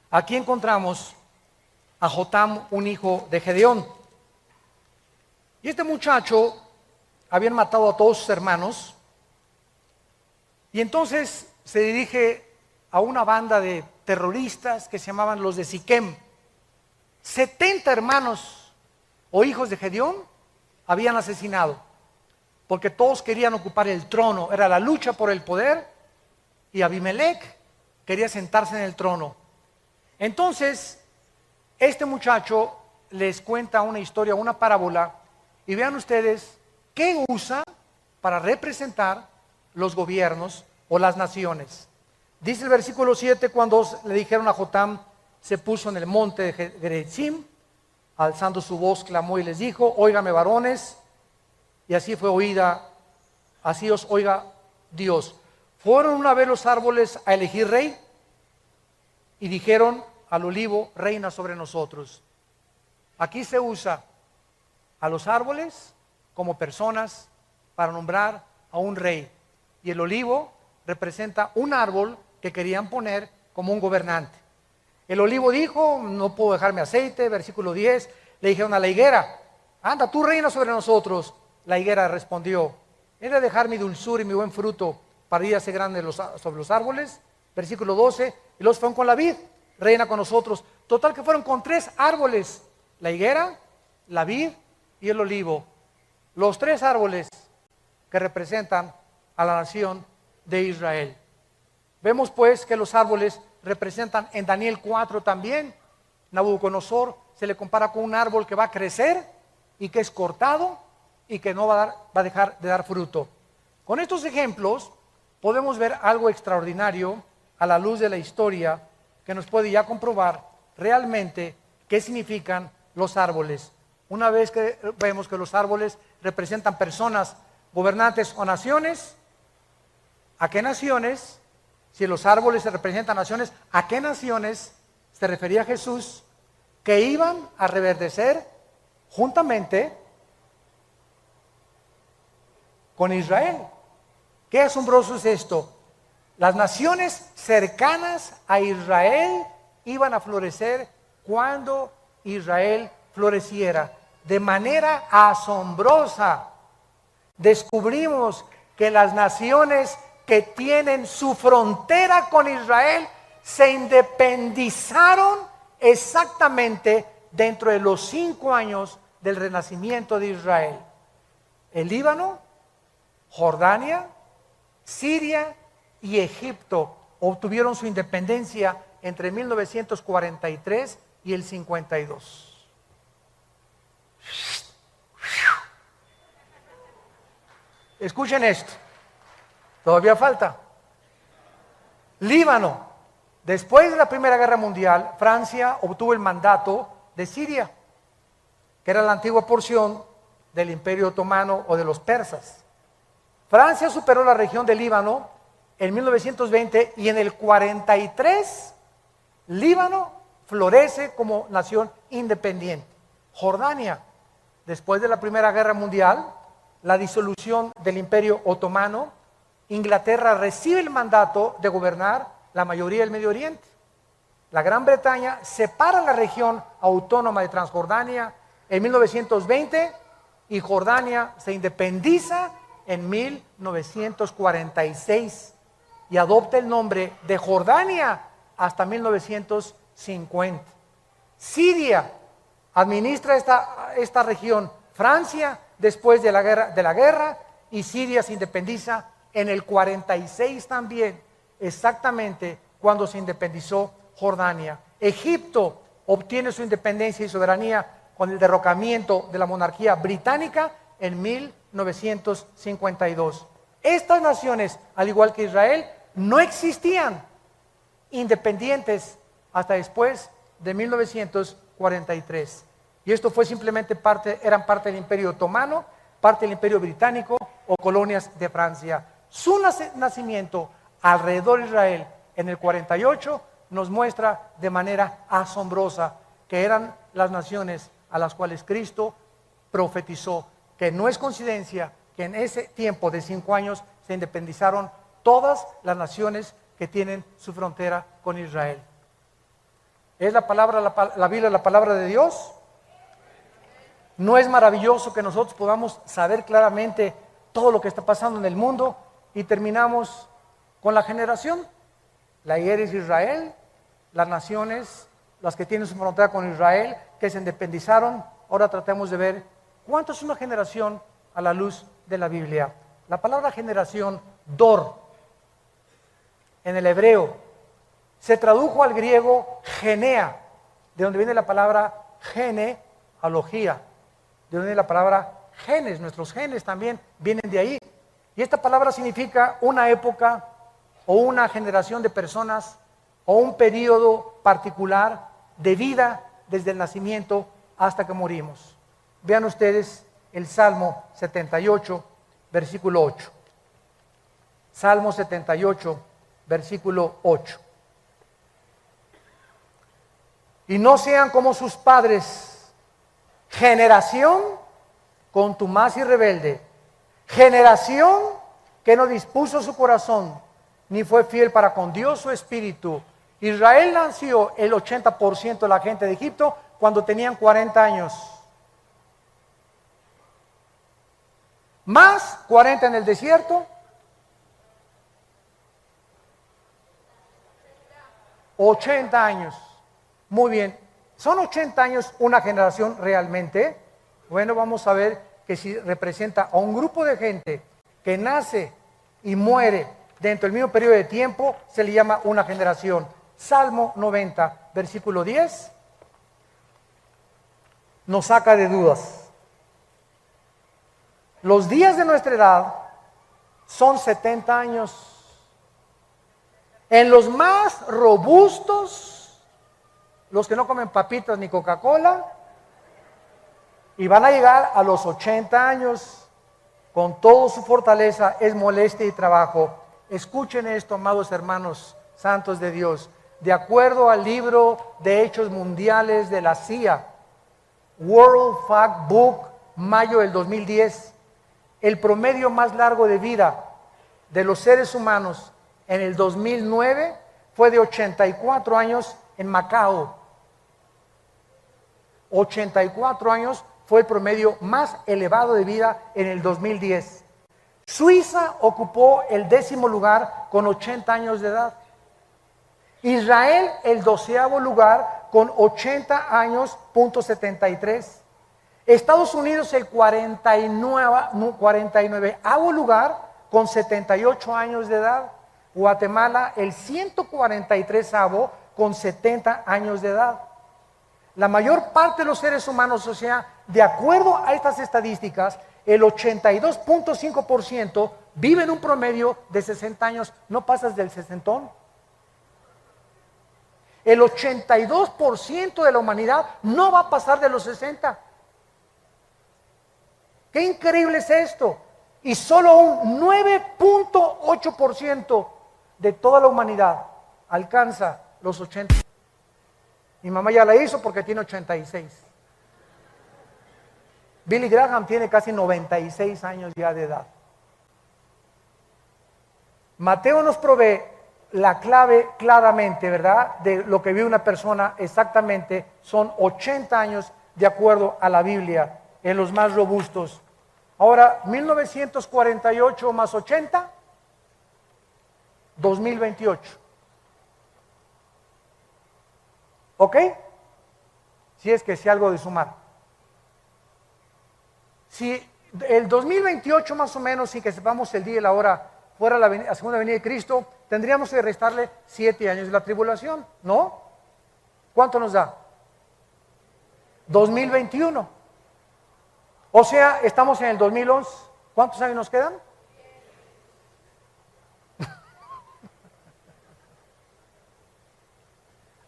Aquí encontramos a Jotam, un hijo de Gedeón. Y este muchacho habían matado a todos sus hermanos. Y entonces se dirige a una banda de terroristas que se llamaban los de Siquem. 70 hermanos o hijos de Gedeón habían asesinado. porque todos querían ocupar el trono, era la lucha por el poder, y Abimelech quería sentarse en el trono. Entonces, este muchacho les cuenta una historia, una parábola, y vean ustedes qué usa para representar los gobiernos o las naciones. Dice el versículo 7, cuando le dijeron a Jotam, se puso en el monte de Gerizim, alzando su voz, clamó y les dijo, óigame varones, y así fue oída, así os oiga Dios. Fueron una vez los árboles a elegir rey, y dijeron al olivo, reina sobre nosotros. Aquí se usa a los árboles como personas para nombrar a un rey, y el olivo representa un árbol que querían poner como un gobernante. El olivo dijo, no puedo dejarme aceite, versículo 10, le dijeron a la higuera, anda, tú reina sobre nosotros. La higuera respondió, he de dejar mi dulzura y mi buen fruto para ir a ser grande sobre los árboles. Versículo 12, y los fueron con la vid, reina con nosotros. Total que fueron con 3 árboles, la higuera, la vid y el olivo. Los 3 árboles que representan a la nación de Israel. Vemos pues que los árboles representan en Daniel 4 también. Nabucodonosor se le compara con un árbol que va a crecer y que es cortado y que no va a dejar de dar fruto. Con estos ejemplos podemos ver algo extraordinario a la luz de la historia que nos puede ya comprobar realmente qué significan los árboles. Una vez que vemos que los árboles representan personas, gobernantes o naciones, ¿a qué naciones? Si los árboles se representan naciones, ¿a qué naciones se refería Jesús que iban a reverdecer juntamente con Israel? Qué asombroso es esto. Las naciones cercanas a Israel iban a florecer cuando Israel floreciera. De manera asombrosa descubrimos que las naciones que tienen su frontera con Israel se independizaron exactamente dentro de los 5 años del renacimiento de Israel. El Líbano, Jordania, Siria y Egipto obtuvieron su independencia entre 1943 y el 52. Escuchen esto, todavía falta. Líbano, después de la Primera Guerra Mundial, Francia obtuvo el mandato de Siria, que era la antigua porción del Imperio Otomano o de los persas. Francia superó la región del Líbano en 1920 y en el 43 Líbano florece como nación independiente. Jordania, después de la Primera Guerra Mundial, la disolución del Imperio Otomano, Inglaterra recibe el mandato de gobernar la mayoría del Medio Oriente. La Gran Bretaña separa la región autónoma de Transjordania en 1920 y Jordania se independiza en 1946 y adopta el nombre de Jordania hasta 1950. Siria administra esta región Francia después de la guerra y Siria se independiza en el 46 también, exactamente cuando se independizó Jordania. Egipto obtiene su independencia y soberanía con el derrocamiento de la monarquía británica en 1952. Estas naciones, al igual que Israel, no existían independientes hasta después de 1943. Y esto fue simplemente eran parte del Imperio Otomano, parte del Imperio Británico o colonias de Francia. Su nacimiento alrededor de Israel en el 48 nos muestra de manera asombrosa que eran las naciones a las cuales Cristo profetizó, que no es coincidencia que en ese tiempo de 5 años se independizaron todas las naciones que tienen su frontera con Israel. ¿Es la Biblia la palabra de Dios? ¿No es maravilloso que nosotros podamos saber claramente todo lo que está pasando en el mundo? Y terminamos con la generación. La higuera es Israel, las naciones, las que tienen su frontera con Israel, que se independizaron. Ahora tratemos de ver cuánto es una generación a la luz de la Biblia. La palabra generación, dor, en el hebreo, se tradujo al griego genea, de donde viene la palabra genealogía, de donde viene la palabra genes. Nuestros genes también vienen de ahí. Y esta palabra significa una época o una generación de personas o un periodo particular de vida desde el nacimiento hasta que morimos. Vean ustedes el Salmo 78, versículo 8. Salmo 78, versículo 8. Y no sean como sus padres, generación contumaz y rebelde, generación que no dispuso su corazón, ni fue fiel para con Dios su espíritu. Israel nació el 80% de la gente de Egipto cuando tenían 40 años. Más 40 en el desierto. 80 años. Muy bien. ¿Son 80 años una generación realmente? Bueno, vamos a ver que si representa a un grupo de gente que nace y muere dentro del mismo periodo de tiempo, se le llama una generación. Salmo 90, versículo 10, nos saca de dudas. Los días de nuestra edad son 70 años. En los más robustos, los que no comen papitas ni Coca-Cola, y van a llegar a los 80 años con toda su fortaleza, es molestia y trabajo. Escuchen esto, amados hermanos santos de Dios. De acuerdo al libro de Hechos Mundiales de la CIA, World Factbook, mayo del 2010, el promedio más largo de vida de los seres humanos en el 2009 fue de 84 años en Macao. 84 años fue el promedio más elevado de vida en el 2010. Suiza ocupó el 10º lugar con 80 años de edad. Israel el 12º lugar con 80 años, .73. Estados Unidos el 49º lugar con 78 años de edad. Guatemala el 143º con 70 años de edad. La mayor parte de los seres humanos, o sea, de acuerdo a estas estadísticas, el 82.5% vive en un promedio de 60 años. ¿No pasas del sesentón? El 82% de la humanidad no va a pasar de los 60. ¡Qué increíble es esto! Y solo un 9.8% de toda la humanidad alcanza los 80. Mi mamá ya la hizo porque tiene 86. Billy Graham tiene casi 96 años ya de edad. Mateo nos provee la clave claramente, ¿verdad? De lo que vive una persona exactamente, son 80 años de acuerdo a la Biblia, en los más robustos. Ahora, 1948 más 80, 2028. ¿Ok? Si es que sé algo de sumar. Si el 2028 más o menos, sin que sepamos el día y la hora, fuera la segunda venida de Cristo, tendríamos que restarle 7 años de la tribulación, ¿no? ¿Cuánto nos da? 2021. O sea, estamos en el 2011. ¿Cuántos años nos quedan?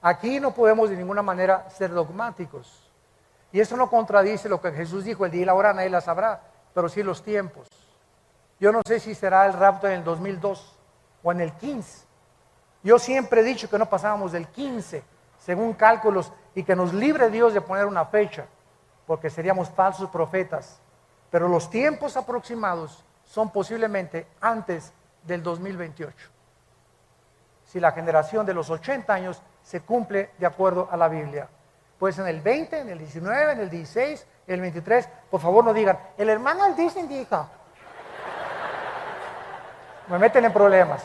Aquí no podemos de ninguna manera ser dogmáticos. Y eso no contradice lo que Jesús dijo, el día y la hora nadie la sabrá, pero sí los tiempos. Yo no sé si será el rapto en el 2002 o en el 15. Yo siempre he dicho que no pasábamos del 15, según cálculos, y que nos libre Dios de poner una fecha, porque seríamos falsos profetas. Pero los tiempos aproximados son posiblemente antes del 2028. Si la generación de los 80 años se cumple de acuerdo a la Biblia. Pues en el 20, en el 19, en el 16, en el 23, por favor no digan, el hermano Aldisen dijo. Me meten en problemas.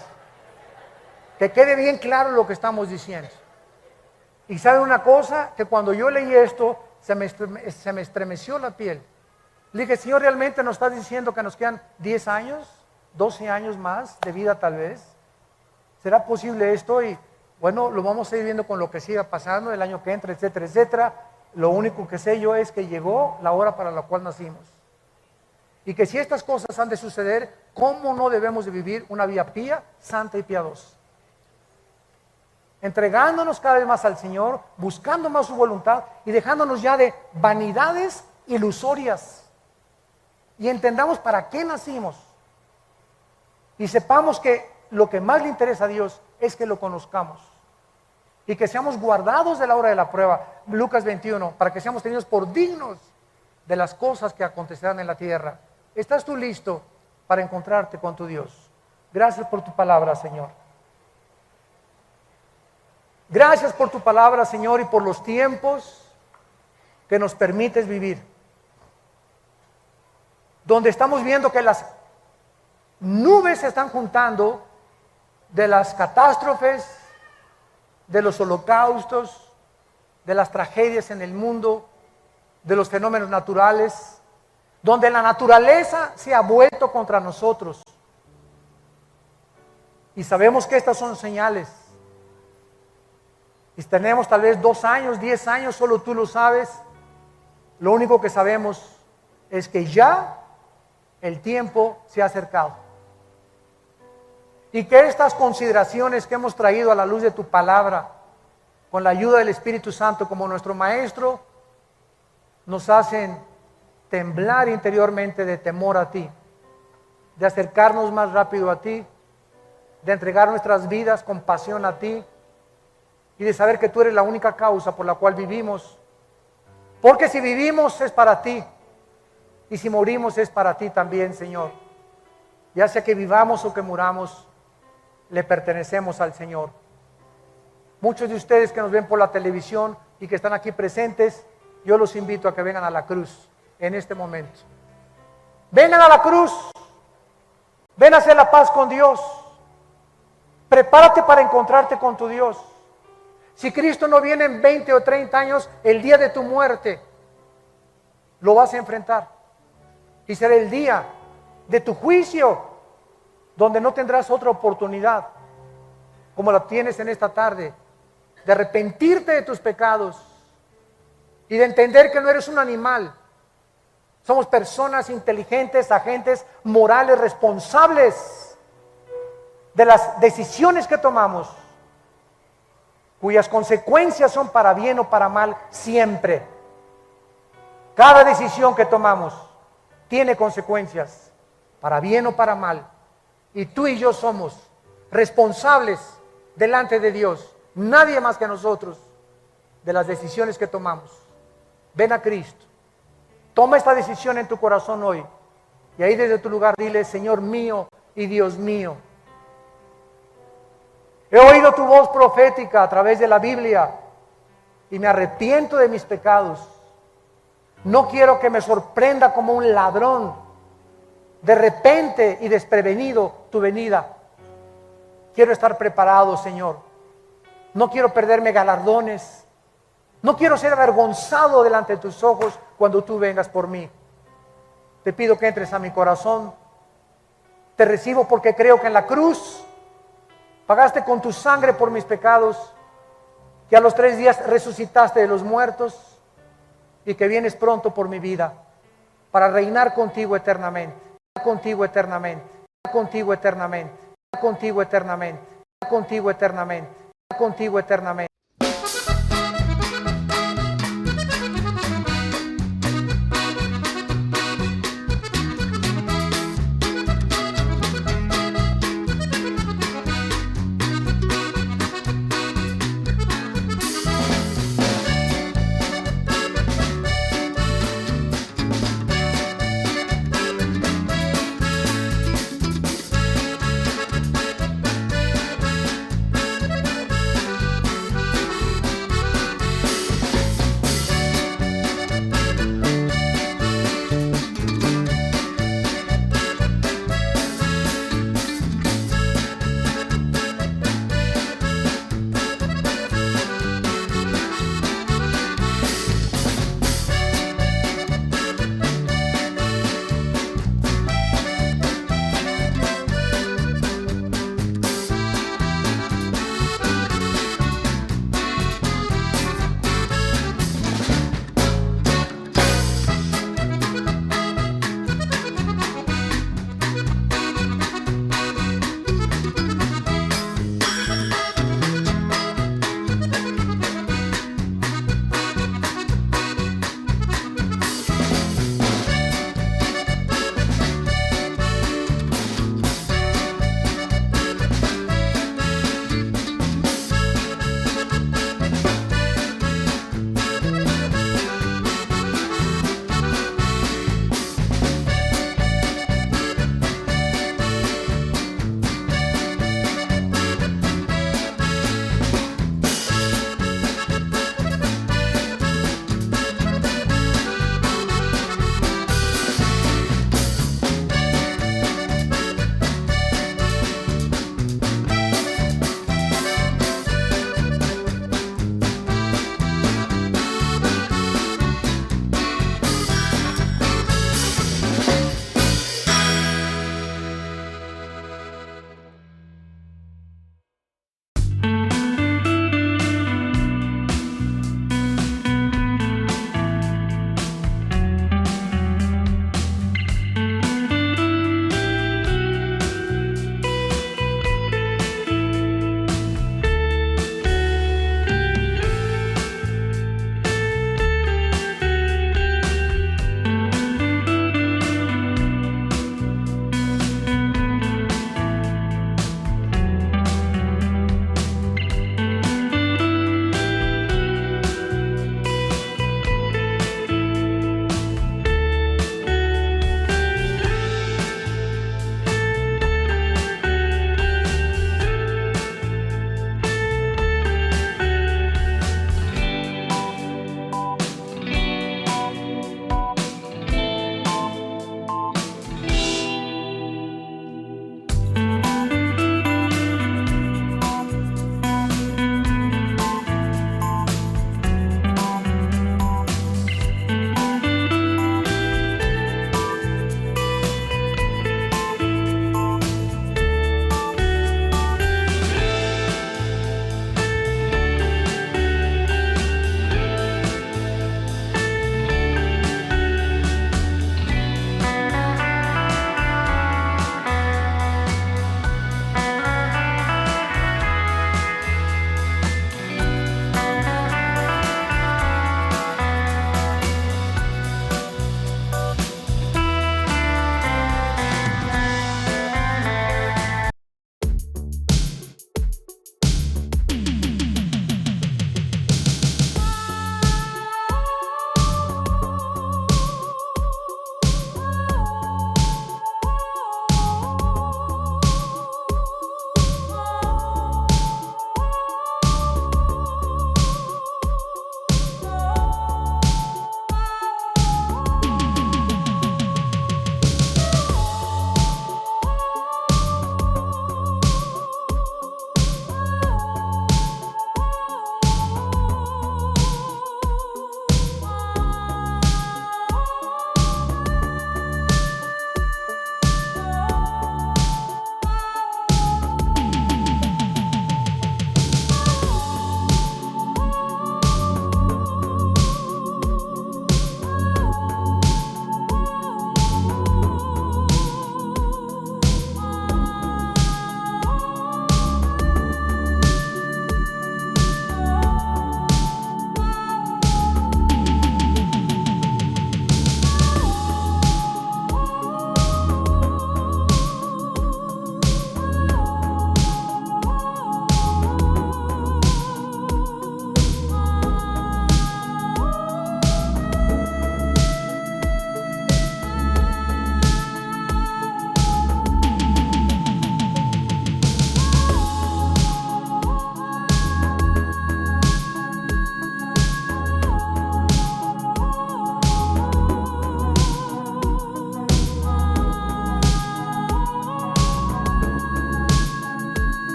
Que quede bien claro lo que estamos diciendo. Y sabe una cosa, que cuando yo leí esto, se me estremeció la piel. Le dije, Señor, ¿realmente nos estás diciendo que nos quedan 10 años, 12 años más de vida tal vez? ¿Será posible esto? Y bueno, lo vamos a ir viendo con lo que siga pasando el año que entra, etcétera, etcétera. Lo único que sé yo es que llegó la hora para la cual nacimos. Y que si estas cosas han de suceder, ¿cómo no debemos de vivir una vida pía, santa y piadosa? Entregándonos cada vez más al Señor, buscando más su voluntad y dejándonos ya de vanidades ilusorias. Y entendamos para qué nacimos. Y sepamos que lo que más le interesa a Dios es que lo conozcamos. Y que seamos guardados de la hora de la prueba. Lucas 21, para que seamos tenidos por dignos de las cosas que acontecerán en la tierra. ¿Estás tú listo para encontrarte con tu Dios? Gracias por tu palabra, Señor. Gracias por tu palabra, Señor, y por los tiempos que nos permites vivir. Donde estamos viendo que las nubes se están juntando de las catástrofes, de los holocaustos, de las tragedias en el mundo, de los fenómenos naturales, donde la naturaleza se ha vuelto contra nosotros. Y sabemos que estas son señales. Y tenemos tal vez 2 años, 10 años, solo tú lo sabes. Lo único que sabemos es que ya el tiempo se ha acercado. Y que estas consideraciones que hemos traído a la luz de tu palabra, con la ayuda del Espíritu Santo como nuestro Maestro, nos hacen temblar interiormente de temor a ti, de acercarnos más rápido a ti, de entregar nuestras vidas con pasión a ti, y de saber que tú eres la única causa por la cual vivimos. Porque si vivimos es para ti, y si morimos es para ti también, Señor. Ya sea que vivamos o que muramos, le pertenecemos al Señor. Muchos de ustedes que nos ven por la televisión y que están aquí presentes, yo los invito a que vengan a la cruz en este momento. Vengan a la cruz, ven a hacer la paz con Dios. Prepárate para encontrarte con tu Dios. Si Cristo no viene en 20 o 30 años, el día de tu muerte, lo vas a enfrentar. Y será el día de tu juicio, donde no tendrás otra oportunidad, como la tienes en esta tarde, de arrepentirte de tus pecados y de entender que no eres un animal. Somos personas inteligentes, agentes morales, responsables de las decisiones que tomamos, cuyas consecuencias son para bien o para mal siempre. Cada decisión que tomamos tiene consecuencias, para bien o para mal. Y tú y yo somos responsables delante de Dios, nadie más que nosotros, de las decisiones que tomamos. Ven a Cristo, toma esta decisión en tu corazón hoy, y ahí desde tu lugar dile: Señor mío y Dios mío, he oído tu voz profética a través de la Biblia y me arrepiento de mis pecados. No quiero que me sorprenda como un ladrón de repente y desprevenido tu venida. Quiero estar preparado, Señor. No quiero perderme galardones. No quiero ser avergonzado delante de tus ojos cuando tú vengas por mí. Te pido que entres a mi corazón. Te recibo porque creo que en la cruz pagaste con tu sangre por mis pecados, que a los 3 días resucitaste de los muertos y que vienes pronto por mi vida para reinar contigo eternamente, contigo eternamente, contigo eternamente, contigo eternamente, contigo eternamente, contigo eternamente.